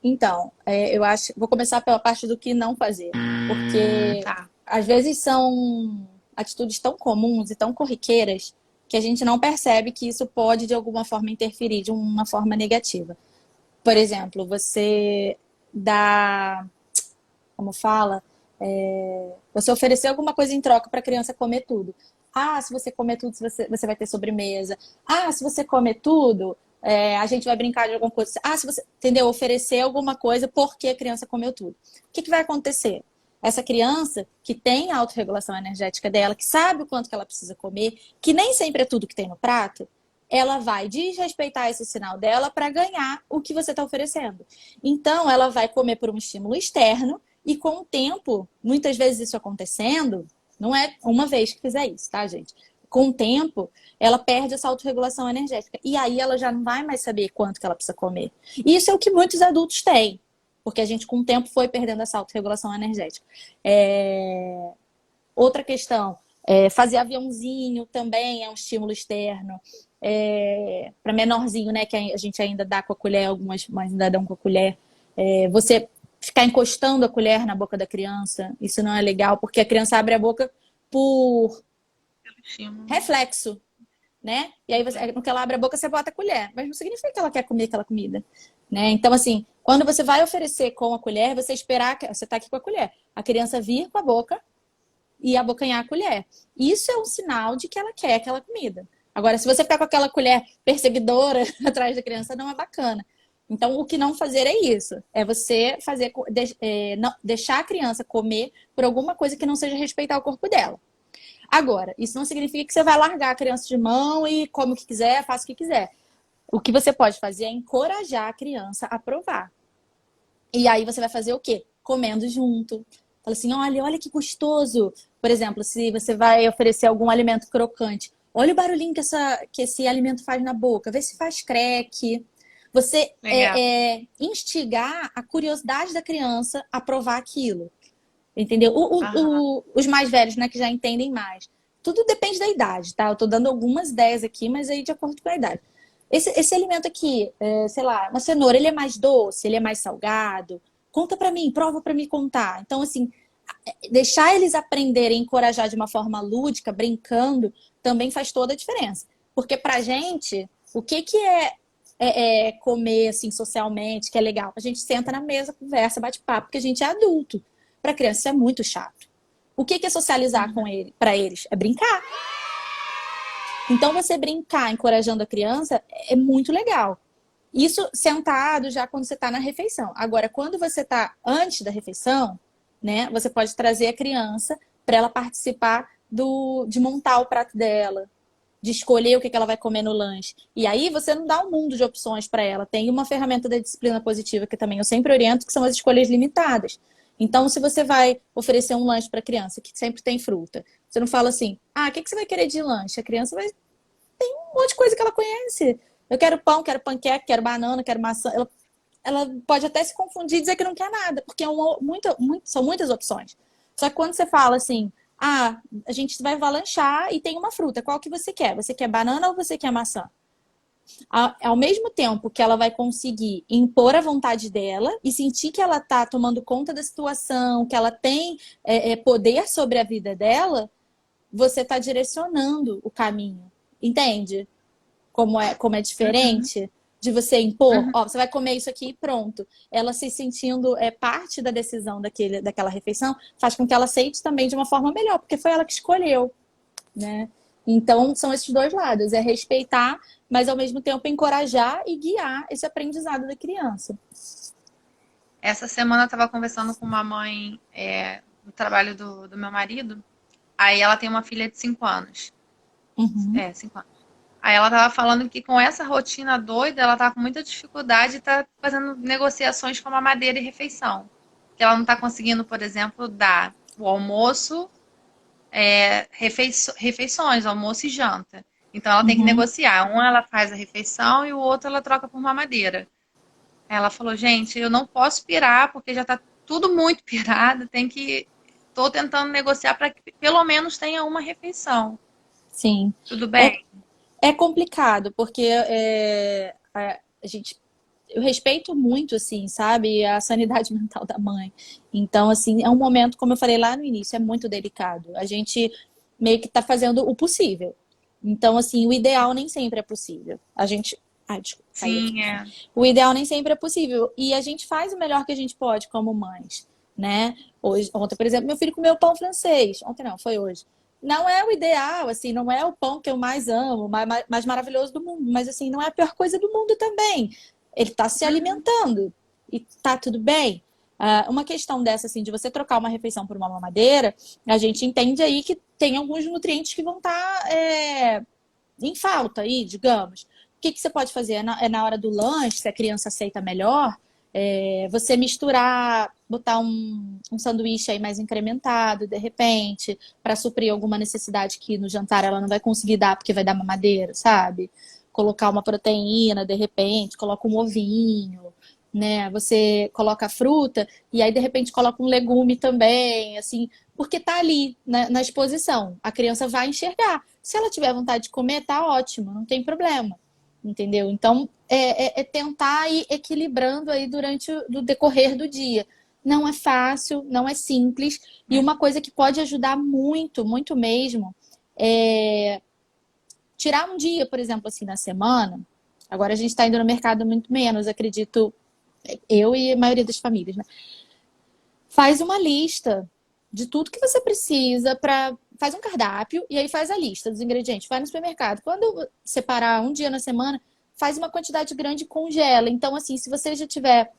S2: Então, eu acho, vou começar pela parte do que não fazer, porque
S1: Tá.
S2: às vezes são atitudes tão comuns e tão corriqueiras que a gente não percebe que isso pode de alguma forma interferir de uma forma negativa. Por exemplo, você dá, como fala, você oferecer alguma coisa em troca para a criança comer tudo. Ah, se você comer tudo, você vai ter sobremesa. Ah, se você comer tudo, a gente vai brincar de alguma coisa. Ah, se você, entendeu? Oferecer alguma coisa porque a criança comeu tudo. O que, que vai acontecer? Essa criança que tem a autorregulação energética dela, que sabe o quanto que ela precisa comer, que nem sempre é tudo que tem no prato, ela vai desrespeitar esse sinal dela para ganhar o que você está oferecendo. Então, ela vai comer por um estímulo externo e com o tempo, muitas vezes isso acontecendo, não é uma vez que fizer isso, tá, gente? Com o tempo, ela perde essa autorregulação energética. E aí ela já não vai mais saber quanto que ela precisa comer. E isso é o que muitos adultos têm. Porque a gente, com o tempo, foi perdendo essa autorregulação energética. Outra questão, fazer aviãozinho também é um estímulo externo. Para menorzinho, né, que a gente ainda dá com a colher, algumas mães ainda dão com a colher. Você ficar encostando a colher na boca da criança, isso não é legal, porque a criança abre a boca por
S1: Estímulo.
S2: reflexo, né? E aí, no que ela abre a boca, você bota a colher. Mas não significa que ela quer comer aquela comida, né? Então, assim, quando você vai oferecer com a colher, você esperar que você tá aqui com a colher, a criança vir com a boca e abocanhar a colher. Isso é um sinal de que ela quer aquela comida. Agora, se você ficar com aquela colher perseguidora atrás da criança, não é bacana. Então, o que não fazer é isso. É você fazer, deixar a criança comer por alguma coisa que não seja respeitar o corpo dela. Agora, isso não significa que você vai largar a criança de mão e come o que quiser, faça o que quiser. O que você pode fazer é encorajar a criança a provar. E aí você vai fazer o quê? Comendo junto. Fala assim, olha, olha que gostoso. Por exemplo, se você vai oferecer algum alimento crocante, olha o barulhinho que esse alimento faz na boca, vê se faz creque. Você
S1: Legal.
S2: instigar a curiosidade da criança a provar aquilo. Entendeu?
S1: Aham.
S2: Os mais velhos, né, que já entendem mais. Tudo depende da idade, tá? Eu tô dando algumas ideias aqui, mas aí de acordo com a idade. esse alimento aqui, sei lá, uma cenoura, ele é mais doce, ele é mais salgado? Conta pra mim, prova pra me contar. Então, assim, deixar eles aprenderem, encorajar de uma forma lúdica, brincando, também faz toda a diferença. Porque pra gente, o que é comer assim socialmente, que é legal? A gente senta na mesa, conversa, bate papo, porque a gente é adulto. Pra criança isso é muito chato. O que é socializar com ele, para eles? É brincar. Então você brincar, encorajando a criança, é muito legal. Isso sentado já quando você está na refeição. Agora, quando você está antes da refeição, né, você pode trazer a criança para ela participar de montar o prato dela, de escolher o que ela vai comer no lanche. E aí você não dá um mundo de opções para ela. Tem uma ferramenta da disciplina positiva que também eu sempre oriento, que são as escolhas limitadas. Então, se você vai oferecer um lanche para a criança, que sempre tem fruta, você não fala assim, o que você vai querer de lanche? A criança vai um monte de coisa que ela conhece. Eu quero pão, quero panqueca, quero banana, quero maçã. Ela pode até se confundir e dizer que não quer nada, porque são muitas opções. Só que quando você fala assim, a gente vai lanchar e tem uma fruta, qual que você quer? Você quer banana ou você quer maçã? Ao mesmo tempo que ela vai conseguir impor a vontade dela e sentir que ela está tomando conta da situação, que ela tem poder sobre a vida dela, você está direcionando o caminho. Entende? Como é diferente de você impor, você vai comer isso aqui e pronto. Ela se sentindo parte da decisão daquela refeição, faz com que ela aceite também de uma forma melhor, porque foi ela que escolheu, né? Então, são esses dois lados, é respeitar, mas ao mesmo tempo encorajar e guiar esse aprendizado da criança.
S1: Essa semana eu estava conversando com uma mãe no trabalho do meu marido, aí ela tem uma filha de 5 anos. 5 anos. Aí ela tava falando que com essa rotina doida, ela tá com muita dificuldade e tá fazendo negociações com a mamadeira e refeição. Que ela não tá conseguindo, por exemplo, dar o almoço, refeições, almoço e janta. Então ela tem que negociar. Um ela faz a refeição e o outro ela troca por mamadeira. Ela falou, gente, eu não posso pirar porque já tá tudo muito pirado, tô tentando negociar para que pelo menos tenha uma refeição.
S2: Sim.
S1: Tudo bem?
S2: É complicado, porque a gente. Eu respeito muito, assim, sabe, a sanidade mental da mãe. Então, assim, é um momento, como eu falei lá no início, é muito delicado. A gente meio que tá fazendo o possível. Então, assim, o ideal nem sempre é possível. A gente. Ai, desculpa, saí aqui.
S1: Sim,
S2: O ideal nem sempre é possível. E a gente faz o melhor que a gente pode como mães, né? Ontem, por exemplo, meu filho comeu pão francês. Ontem não, foi hoje. Não é o ideal, assim, não é o pão que eu mais amo, mais maravilhoso do mundo, mas assim, não é a pior coisa do mundo também. Ele está se alimentando e tá tudo bem. Uma questão dessa, assim, de você trocar uma refeição por uma mamadeira, a gente entende aí que tem alguns nutrientes que vão estar em falta aí, digamos. O que você pode fazer? É na hora do lanche, se a criança aceita melhor, você misturar, botar um sanduíche aí mais incrementado, de repente, para suprir alguma necessidade que no jantar ela não vai conseguir dar porque vai dar mamadeira, sabe? Colocar uma proteína, de repente, coloca um ovinho, né? Você coloca a fruta e aí, de repente, coloca um legume também, assim, porque tá ali, na exposição. A criança vai enxergar. Se ela tiver vontade de comer, tá ótimo, não tem problema. Entendeu? Então, tentar ir equilibrando aí durante o decorrer do dia. Não é fácil, não é simples. E uma coisa que pode ajudar muito, muito mesmo, é tirar um dia, por exemplo, assim, na semana. Agora a gente está indo no mercado muito menos, acredito, eu e a maioria das famílias, né? Faz uma lista de tudo que você precisa para. Faz um cardápio e aí faz a lista dos ingredientes. Vai no supermercado. Quando separar um dia na semana, faz uma quantidade grande e congela. Então, assim, se você já tiver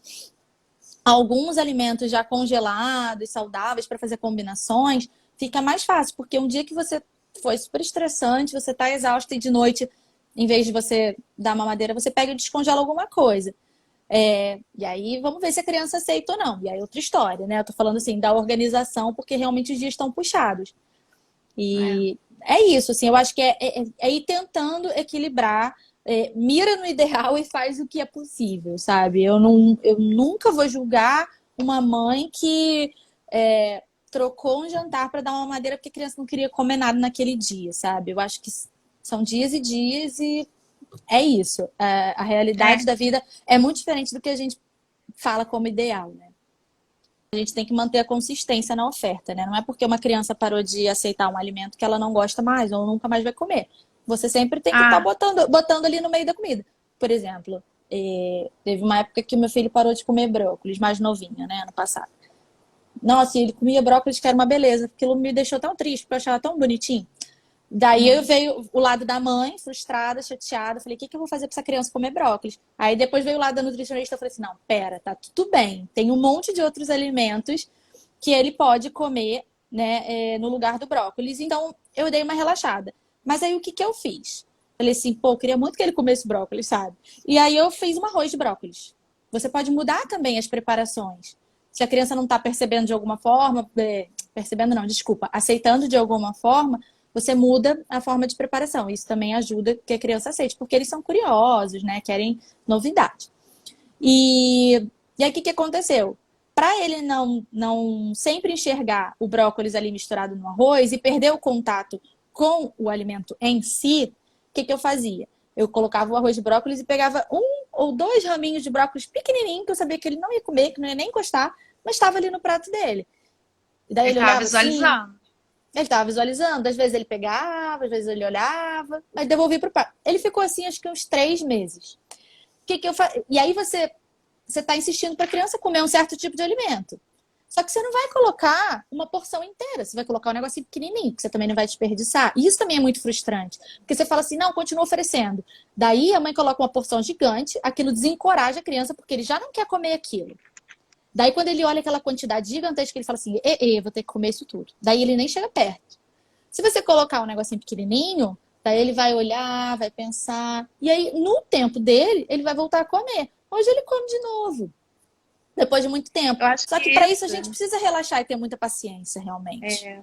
S2: alguns alimentos já congelados, saudáveis para fazer combinações, fica mais fácil, porque um dia que você foi super estressante, você está exausta e de noite, em vez de você dar mamadeira, você pega e descongela alguma coisa. E aí vamos ver se a criança aceita ou não. E aí outra história, né? Eu tô falando assim da organização, porque realmente os dias estão puxados. E é isso, assim, eu acho que é ir tentando equilibrar, mira no ideal e faz o que é possível, sabe? Eu nunca vou julgar uma mãe que trocou um jantar para dar uma mamadeira porque a criança não queria comer nada naquele dia, sabe? Eu acho que são dias e dias e É isso. A realidade
S1: É.
S2: da vida é muito diferente do que a gente fala como ideal, né? A gente tem que manter a consistência na oferta, né? Não é porque uma criança parou de aceitar um alimento que ela não gosta mais ou nunca mais vai comer. Você sempre tem que estar
S1: Ah,
S2: botando ali no meio da comida. Por exemplo, teve uma época que meu filho parou de comer brócolis, mais novinho, né? Ano passado. Nossa, ele comia brócolis que era uma beleza. Aquilo me deixou tão triste, porque eu achava tão bonitinho. Daí eu
S1: sim.
S2: veio o lado da mãe, frustrada, chateada. Falei, o que que eu vou fazer pra essa criança comer brócolis? Aí depois veio o lado da nutricionista. Eu falei assim, não, pera, tá tudo bem. Tem um monte de outros alimentos que ele pode comer, né, no lugar do brócolis. Então eu dei uma relaxada. Mas aí o que que eu fiz? Falei assim, pô, eu queria muito que ele comesse brócolis, sabe? E aí eu fiz um arroz de brócolis. Você pode mudar também as preparações. Se a criança não está percebendo de alguma forma, percebendo não, desculpa, aceitando de alguma forma, você muda a forma de preparação. Isso também ajuda que a criança aceite, porque eles são curiosos, né? Querem novidade. E, e aí, o que, que aconteceu? Para ele não sempre enxergar o brócolis ali misturado no arroz e perder o contato com o alimento em si, o que, que eu fazia? Eu colocava o arroz de brócolis e pegava um ou dois raminhos de brócolis pequenininho, que eu sabia que ele não ia comer, que não ia nem encostar, mas estava ali no prato dele. E daí
S1: Ele
S2: ele
S1: tava
S2: olhava assim,
S1: visualizando.
S2: ele estava visualizando, às vezes ele pegava, às vezes ele olhava, mas devolvia para o prato. Ele ficou assim, acho que uns 3 meses. Que eu E aí você está insistindo para a criança comer um certo tipo de alimento. Só que você não vai colocar uma porção inteira, você vai colocar um negocinho pequenininho, que você também não vai desperdiçar. E isso também é muito frustrante, porque você fala assim, não, continua oferecendo. Daí a mãe coloca uma porção gigante, aquilo desencoraja a criança, porque ele já não quer comer aquilo. Daí quando ele olha aquela quantidade gigantesca, ele fala assim, vou ter que comer isso tudo. Daí ele nem chega perto. Se você colocar um negocinho pequenininho, daí ele vai olhar, vai pensar. E aí, no tempo dele, ele vai voltar a comer. Hoje ele come de novo, depois de muito tempo.
S1: Eu acho
S2: Só
S1: que
S2: que para isso a
S1: isso
S2: gente precisa relaxar e ter muita paciência, realmente.
S1: é,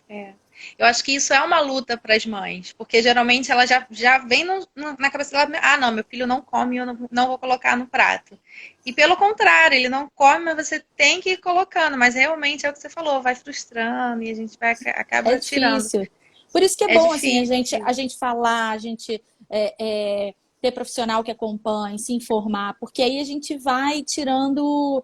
S1: é. Eu acho que isso é uma luta para as mães, porque geralmente ela já vem na cabeça dela, ah, não, meu filho não come, eu não vou colocar no prato. E pelo contrário, ele não come, mas você tem que ir colocando, mas realmente é o que você falou, vai frustrando e a gente vai,
S2: É
S1: acaba tirando.
S2: difícil. Por isso que é
S1: É
S2: bom, assim, a
S1: difícil.
S2: gente falar, a gente ter profissional que acompanhe, se informar, porque aí a gente vai tirando,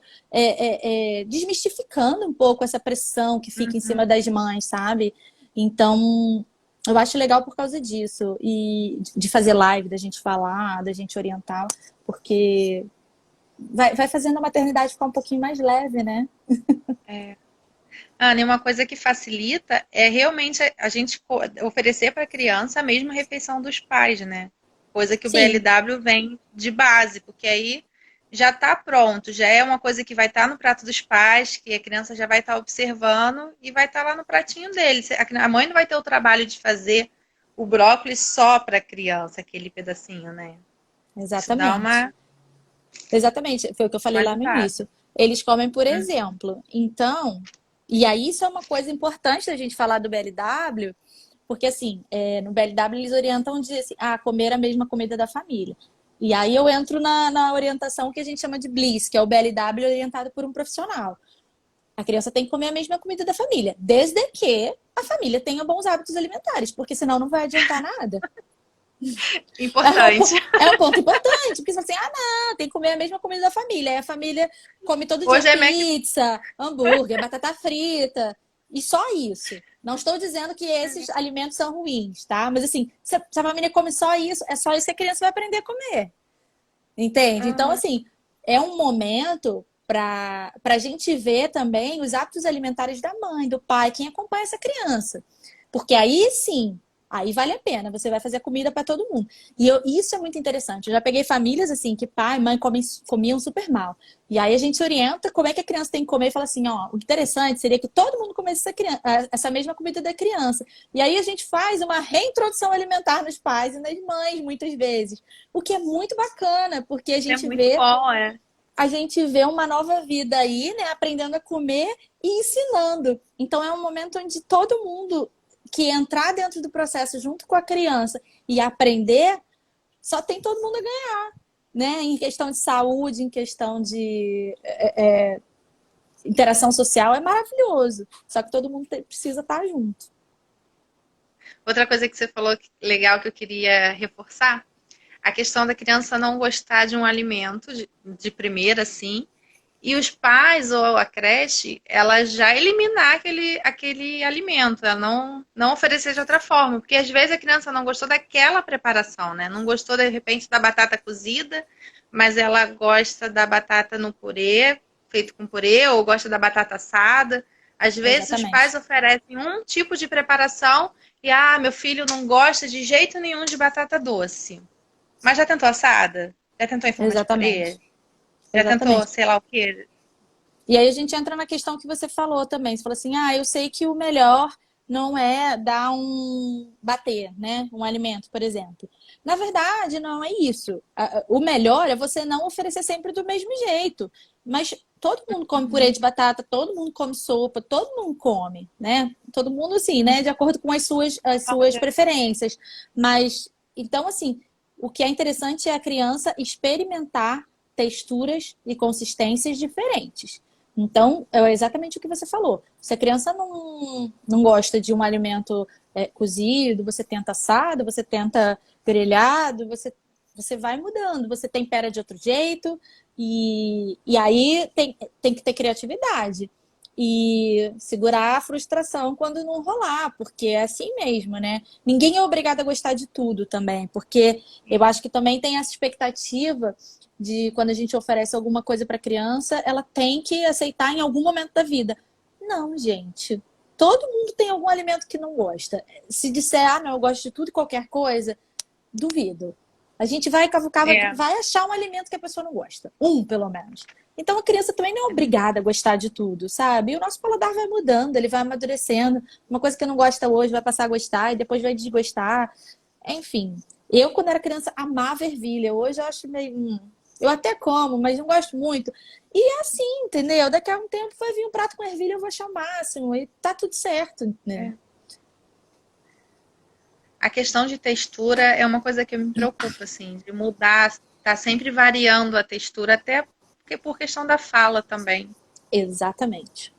S2: desmistificando um pouco essa pressão que fica em cima
S1: Uhum.
S2: das mães, sabe? Então, eu acho legal por causa disso. E de fazer live, da gente falar, da gente orientar, porque vai fazendo a maternidade ficar um pouquinho mais leve, né?
S1: Ana, e uma coisa que facilita é realmente a gente oferecer para a criança a mesma refeição dos pais, né? Coisa que o
S2: Sim,
S1: BLW vem de base, porque aí já está pronto, já é uma coisa que vai estar no prato dos pais, que a criança já vai estar observando e vai estar lá no pratinho dele. A mãe não vai ter o trabalho de fazer o brócolis só para a criança, aquele pedacinho, né? Isso dá
S2: exatamente.
S1: uma
S2: Exatamente, foi o que eu falei lá no
S1: ajudada.
S2: início. Eles comem por
S1: Hum.
S2: exemplo. Então, e aí isso é uma coisa importante da gente falar do BLW, porque assim, no BLW eles orientam de assim, comer a mesma comida da família. E aí eu entro na orientação que a gente chama de BLIS, que é o BLW orientado por um profissional. A criança tem que comer a mesma comida da família, desde que a família tenha bons hábitos alimentares, porque senão não vai adiantar nada.
S1: Importante.
S2: É um ponto importante, porque você fala assim, não, tem que comer a mesma comida da família. Aí a família come todo dia
S1: Hoje é Mac.
S2: pizza, hambúrguer, batata frita, e só isso. Não estou dizendo que esses alimentos são ruins, tá? Mas assim, se a família come só isso, é só isso que a criança vai aprender a comer. Entende? Então,
S1: Uhum.
S2: assim, é um momento para a gente ver também os hábitos alimentares da mãe, do pai, quem acompanha essa criança. Porque aí sim, aí vale a pena, você vai fazer comida para todo mundo. Isso é muito interessante. Eu já peguei famílias assim que pai e mãe comiam super mal. E aí a gente orienta como é que a criança tem que comer e fala assim: ó, o interessante seria que todo mundo comesse essa mesma comida da criança. E aí a gente faz uma reintrodução alimentar nos pais e nas mães, muitas vezes. O que é muito bacana, porque
S1: É muito bom, é.
S2: a gente vê uma nova vida aí, né, aprendendo a comer e ensinando. Então é um momento onde todo mundo que entrar dentro do processo junto com a criança e aprender, só tem todo mundo a ganhar, né? Em questão de saúde, em questão de interação social, é maravilhoso. Só que todo mundo precisa estar junto.
S1: Outra coisa que você falou legal que eu queria reforçar, a questão da criança não gostar de um alimento de primeira, assim, e os pais ou a creche, ela já eliminar aquele alimento, ela não oferecer de outra forma, porque às vezes a criança não gostou daquela preparação, né? Não gostou, de repente, da batata cozida, mas ela gosta da batata no purê, feito com purê, ou gosta da batata assada. Às vezes os pais
S2: Exatamente.
S1: oferecem um tipo de preparação e, meu filho não gosta de jeito nenhum de batata doce. Mas já tentou assada? Já tentou em forma de purê?
S2: Exatamente.
S1: Já tentou,
S2: Exatamente.
S1: sei lá o quê?
S2: E aí a gente entra na questão que você falou também. Você falou assim, eu sei que o melhor não é dar bater, né? Um alimento, por exemplo. Na verdade, não é isso. O melhor é você não oferecer sempre do mesmo jeito. Mas todo mundo come purê de batata, todo mundo come sopa, todo mundo come, né? Todo mundo, assim, né? De acordo com as suas preferências. Mas, então, assim, o que é interessante é a criança experimentar texturas e consistências diferentes. Então, é exatamente o que você falou. Se a criança não gosta de um alimento cozido, você tenta assado, você tenta grelhado, você vai mudando, você tempera de outro jeito, e aí tem que ter criatividade. E segurar a frustração quando não rolar, porque é assim mesmo, né? Ninguém é obrigado a gostar de tudo também, porque eu acho que também tem essa expectativa de quando a gente oferece alguma coisa para criança, ela tem que aceitar em algum momento da vida. Não, gente. Todo mundo tem algum alimento que não gosta. Se disser, não, eu gosto de tudo e qualquer coisa, duvido. A gente vai cavucar,
S1: É,
S2: vai achar um alimento que a pessoa não gosta. Um, pelo menos. Então a criança também não é obrigada a gostar de tudo, sabe? E o nosso paladar vai mudando, ele vai amadurecendo. Uma coisa que não gosta hoje vai passar a gostar e depois vai desgostar. Enfim, eu, quando era criança, amava ervilha. Hoje eu acho meio. Eu até como, mas não gosto muito. E é assim, entendeu? Daqui a um tempo vai vir um prato com ervilha, eu vou achar o máximo. E tá tudo certo, né?
S1: é. A questão de textura é uma coisa que me preocupa, assim, de mudar, tá sempre variando a textura, até porque por questão da fala também,
S2: Exatamente.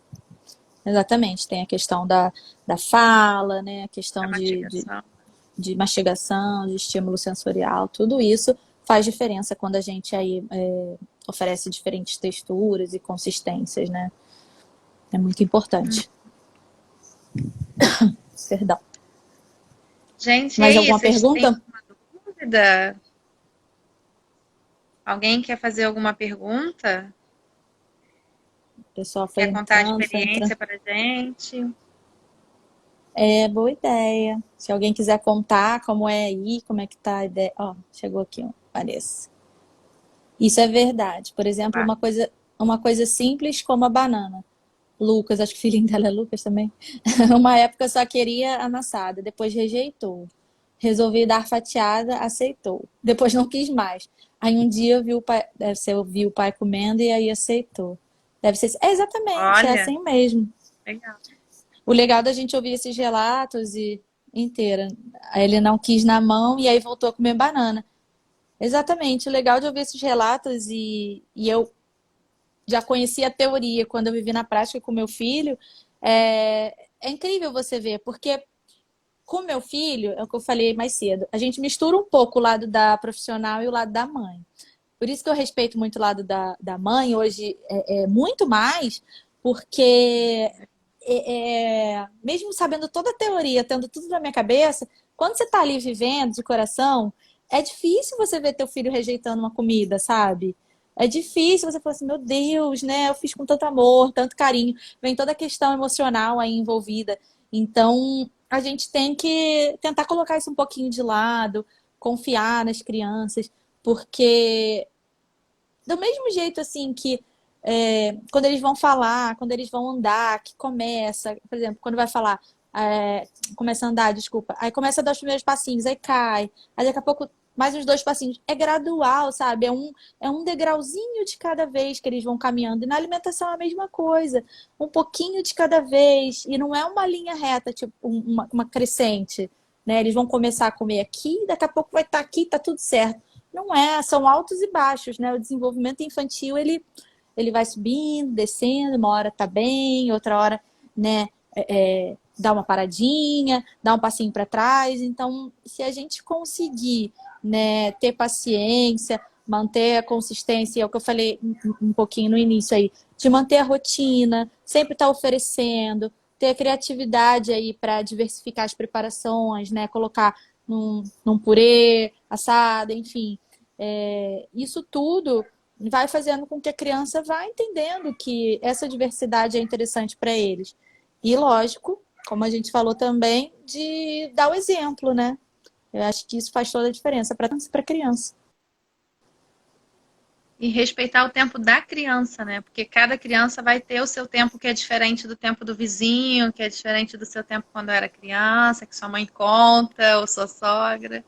S2: Exatamente. Tem a questão da fala, né? A
S1: da
S2: questão
S1: mastigação.
S2: de mastigação, de estímulo sensorial, tudo isso faz diferença quando a gente aí oferece diferentes texturas e consistências, né? É muito importante. Perdão.
S1: Gente, e
S2: Mais
S1: aí,
S2: alguma
S1: vocês têm
S2: pergunta?
S1: alguma dúvida? Alguém quer fazer alguma pergunta?
S2: O pessoal
S1: Quer contar a
S2: foi
S1: experiência
S2: entrando.
S1: para gente?
S2: É, boa ideia. Se alguém quiser contar como é aí, como é que tá a ideia. Ó, chegou aqui, ó, parece. Isso é verdade. Por exemplo,
S1: Lá.
S2: uma coisa simples como a banana. Lucas, acho que o filhinho dela é Lucas também. Uma época só queria amassada, depois rejeitou. Resolvi dar fatiada, aceitou. Depois não quis mais. Aí um dia eu vi o pai, deve ser, eu vi o pai comendo e aí aceitou. Deve ser, exatamente, é
S1: Olha,
S2: assim mesmo.
S1: legal.
S2: O legal da gente ouvir esses relatos e inteira. Aí ele não quis na mão e aí voltou a comer banana. Exatamente, o legal de ouvir esses relatos e eu já conhecia a teoria quando eu vivi na prática com meu filho. É incrível você ver, porque com meu filho, é o que eu falei mais cedo, a gente mistura um pouco o lado da profissional e o lado da mãe. Por isso que eu respeito muito o lado da mãe hoje, muito mais, porque mesmo sabendo toda a teoria, tendo tudo na minha cabeça, quando você tá ali vivendo de coração, é difícil você ver teu filho rejeitando uma comida, sabe? É difícil você falar assim, meu Deus, né? Eu fiz com tanto amor, tanto carinho. Vem toda a questão emocional aí envolvida. Então, a gente tem que tentar colocar isso um pouquinho de lado, confiar nas crianças, porque do mesmo jeito assim que quando eles vão falar, quando eles vão andar, que começa, por exemplo, quando vai falar, começa a andar, desculpa, aí começa a dar os primeiros passinhos, aí cai, aí daqui a pouco mais uns dois passinhos. É gradual, sabe? É um degrauzinho de cada vez que eles vão caminhando. E na alimentação é a mesma coisa. Um pouquinho de cada vez. E não é uma linha reta, tipo uma crescente. Né? Eles vão começar a comer aqui, daqui a pouco vai estar aqui, tá tudo certo. Não é, são altos e baixos, né? O desenvolvimento infantil, ele vai subindo, descendo, uma hora tá bem, outra hora, né, dar uma paradinha, dar um passinho para trás. Então, se a gente conseguir, né, ter paciência, manter a consistência, é o que eu falei um pouquinho no início aí, de manter a rotina, sempre estar oferecendo, ter a criatividade aí para diversificar as preparações, né, colocar num purê, assado, enfim. Isso tudo vai fazendo com que a criança vá entendendo que essa diversidade é interessante para eles. E, lógico, como a gente falou também, de dar o exemplo, né? Eu acho que isso faz toda a diferença para a criança.
S1: E respeitar o tempo da criança, né? Porque cada criança vai ter o seu tempo que é diferente do tempo do vizinho, que é diferente do seu tempo quando era criança, que sua mãe conta, ou sua sogra.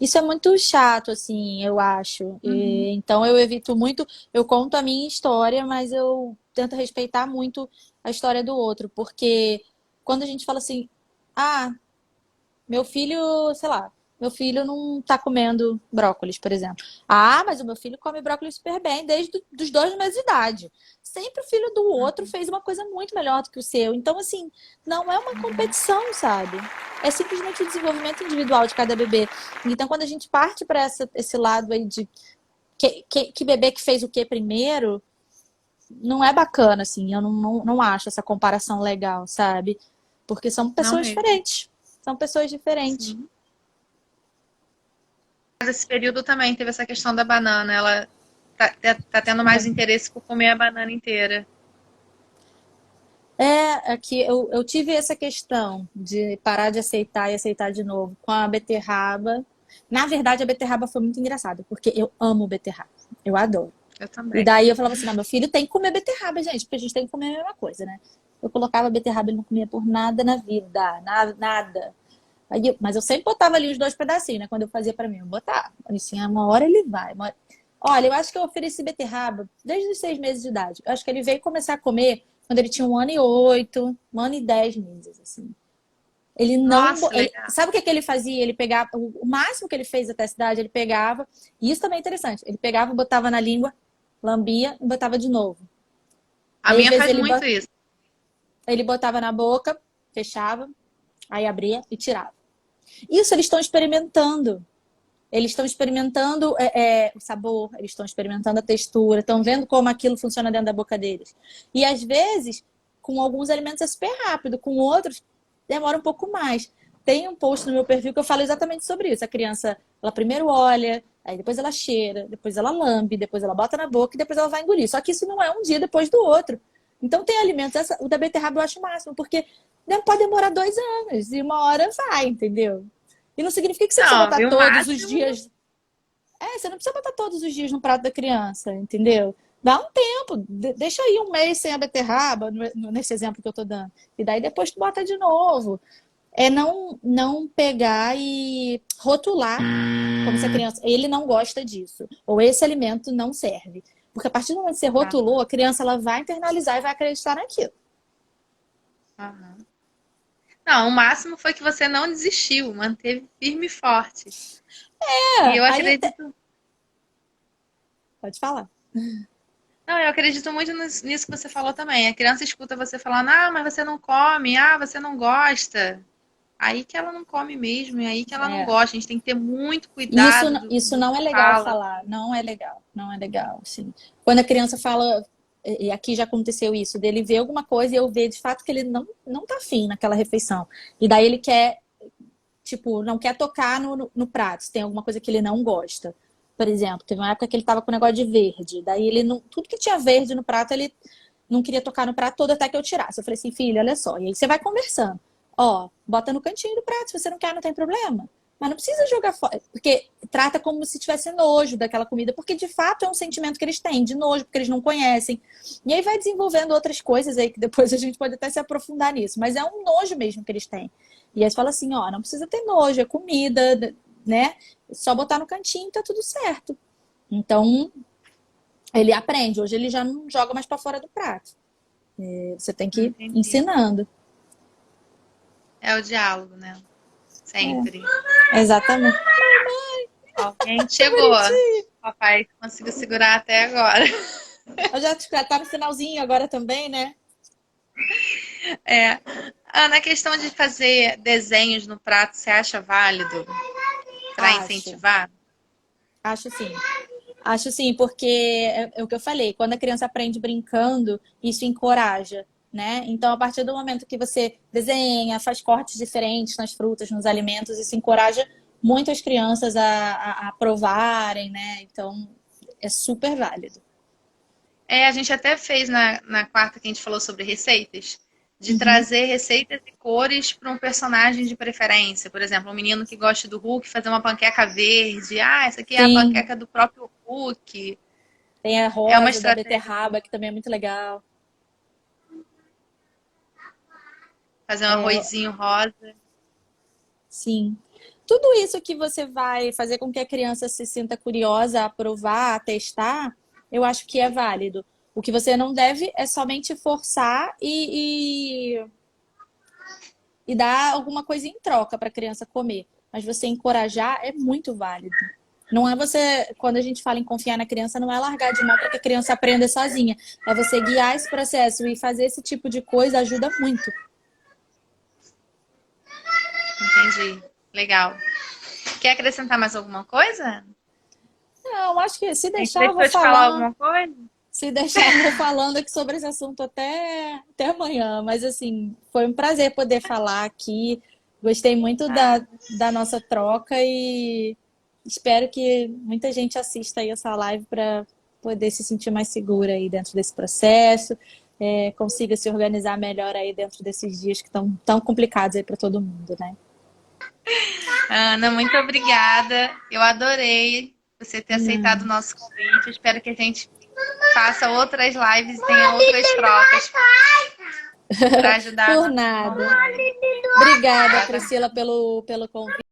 S2: Isso é muito chato, assim, eu acho.
S1: Uhum.
S2: Então eu evito muito, eu conto a minha história, mas eu tento respeitar muito a história do outro, porque quando a gente fala assim, ah, meu filho, sei lá, meu filho não tá comendo brócolis, por exemplo. Ah, mas o meu filho come brócolis super bem, desde os 2 meses de idade. Sempre o filho do outro fez uma coisa muito melhor do que o seu. Então, assim, não é uma competição, sabe? É simplesmente o desenvolvimento individual de cada bebê. Então, quando a gente parte para esse lado aí de que bebê que fez o que primeiro, não é bacana, assim. Eu não acho essa comparação legal, sabe? Porque são
S1: Não
S2: pessoas
S1: mesmo.
S2: diferentes. São pessoas diferentes.
S1: Sim. Nesse período também teve essa questão da banana. Ela tá tendo mais interesse por comer a banana inteira.
S2: Aqui eu tive essa questão de parar de aceitar e aceitar de novo com a beterraba. Na verdade, a beterraba foi muito engraçada, porque eu amo beterraba. Eu adoro.
S1: Eu
S2: E
S1: também.
S2: daí eu falava assim, não, meu filho tem que comer beterraba, gente, porque a gente tem que comer a mesma coisa, né? Eu colocava beterraba, ele não comia por nada na vida, nada, nada. Mas eu sempre botava ali os 2 pedacinhos, né? Quando eu fazia pra mim, eu botava. Assim, uma hora ele vai. Olha, eu acho que eu ofereci beterraba desde os 6 meses de idade. Eu acho que ele veio começar a comer quando ele tinha 1 ano e 8, 1 ano e 10 meses, assim. Ele não.
S1: Nossa, legal.
S2: Sabe o que ele fazia? Ele pegava. O máximo que ele fez até a cidade, ele pegava. E isso também é interessante. Ele pegava, botava na língua, lambia e botava de novo.
S1: A
S2: Aí, às
S1: minha
S2: vezes,
S1: faz muito isso.
S2: ele botava na boca, fechava, aí abria e tirava. Isso eles estão experimentando. Eles estão experimentando o sabor, eles estão experimentando a textura, estão vendo como aquilo funciona dentro da boca deles. E às vezes, com alguns alimentos é super rápido, com outros demora um pouco mais. Tem um post no meu perfil que eu falo exatamente sobre isso. A criança, ela primeiro olha, aí depois ela cheira, depois ela lambe, depois ela bota na boca e depois ela vai engolir. Só que isso não é um dia depois do outro. Então tem alimentos, o da beterraba eu acho o máximo, porque pode demorar 2 anos e uma hora vai, entendeu? E não significa que você precisa
S1: Não,
S2: botar
S1: e o
S2: todos os
S1: máximo.
S2: dias. Você não precisa botar todos os dias no prato da criança, entendeu? Dá um tempo, deixa aí 1 mês sem a beterraba, nesse exemplo que eu tô dando. E daí depois tu bota de novo. É não pegar e rotular como se a criança. Ele não gosta disso. Ou esse alimento não serve. Porque a partir do momento que você rotulou, a criança ela vai internalizar e vai acreditar naquilo.
S1: Aham. Não, o máximo foi que você não desistiu, manteve firme e forte. E eu
S2: Aí até.
S1: acredito.
S2: Pode falar.
S1: Não, eu acredito muito nisso que você falou também. A criança escuta você falando, ah, mas você não come, ah, você não gosta. Aí que ela não come mesmo, e aí que ela não
S2: É.
S1: gosta. A gente tem que ter muito
S2: E isso,
S1: cuidado
S2: isso
S1: do
S2: não
S1: que
S2: é legal
S1: fala.
S2: falar, não é legal, não é legal, assim. Quando a criança fala, e aqui já aconteceu isso, dele ver alguma coisa e eu ver de fato que ele não tá afim naquela refeição. E daí ele quer, tipo, não quer tocar no prato, se tem alguma coisa que ele não gosta. Por exemplo, teve uma época que ele tava com um negócio de verde, daí ele não, tudo que tinha verde no prato, ele não queria tocar no prato todo até que eu tirasse. Eu falei assim, filho, olha só, e aí você vai conversando. Ó, bota no cantinho do prato, se você não quer, não tem problema. Mas não precisa jogar fora, porque trata como se tivesse nojo daquela comida, porque de fato é um sentimento que eles têm, de nojo, porque eles não conhecem. E aí vai desenvolvendo outras coisas aí, que depois a gente pode até se aprofundar nisso, mas é um nojo mesmo que eles têm. E aí você fala assim, ó, não precisa ter nojo, é comida, né? É só botar no cantinho e tá tudo certo. Então, ele aprende. Hoje ele já não joga mais para fora do prato. Você tem que ir
S1: Entendi.
S2: ensinando.
S1: É o diálogo, né? Sempre.
S2: Exatamente.
S1: Alguém
S2: Que
S1: chegou.
S2: bonitinho.
S1: Papai conseguiu segurar até agora.
S2: Eu já tá no finalzinho agora também, né?
S1: É. Na questão de fazer desenhos no prato, você acha válido para
S2: Acho,
S1: incentivar?
S2: acho sim. Acho sim, porque é o que eu falei, quando a criança aprende brincando, isso encoraja, né? Então, a partir do momento que você desenha, faz cortes diferentes nas frutas, nos alimentos, isso encoraja muito as crianças a provarem, né? Então, é super válido.
S1: A gente até fez na quarta que a gente falou sobre receitas, de
S2: Uhum.
S1: trazer receitas e cores para um personagem de preferência. Por exemplo, um menino que gosta do Hulk fazer uma panqueca verde. Essa aqui é a
S2: Sim,
S1: panqueca do próprio Hulk.
S2: tem a
S1: É uma
S2: rosa da
S1: estratégia.
S2: beterraba, que também é muito legal.
S1: Fazer um
S2: É,
S1: arrozinho rosa.
S2: sim. Tudo isso que você vai fazer com que a criança se sinta curiosa a provar, a testar, eu acho que é válido. O que você não deve é somente forçar e dar alguma coisa em troca para a criança comer. Mas você encorajar é muito válido. Não é você, quando a gente fala em confiar na criança, não é largar de mão para que a criança aprenda sozinha. É você guiar esse processo e fazer esse tipo de coisa ajuda muito.
S1: Entendi. Legal. Quer acrescentar mais alguma coisa?
S2: Não, acho que se
S1: A gente
S2: deixar, eu vou
S1: deixou de falar
S2: falar.
S1: alguma coisa?
S2: Se deixar, eu vou falando aqui sobre esse assunto até amanhã. Mas, assim, foi um prazer poder falar aqui. Gostei muito
S1: Ah,
S2: da nossa troca e espero que muita gente assista aí essa live para poder se sentir mais segura aí dentro desse processo, consiga se organizar melhor aí dentro desses dias que estão tão complicados aí para todo mundo, né?
S1: Ana, muito obrigada. Eu adorei você ter aceitado o
S2: Não,
S1: nosso convite. Eu espero que a gente faça outras lives e tenha outras trocas para ajudar a
S2: por
S1: nossa irmã
S2: nada.
S1: online.
S2: Obrigada,
S1: Ela tá
S2: Priscila, pelo convite.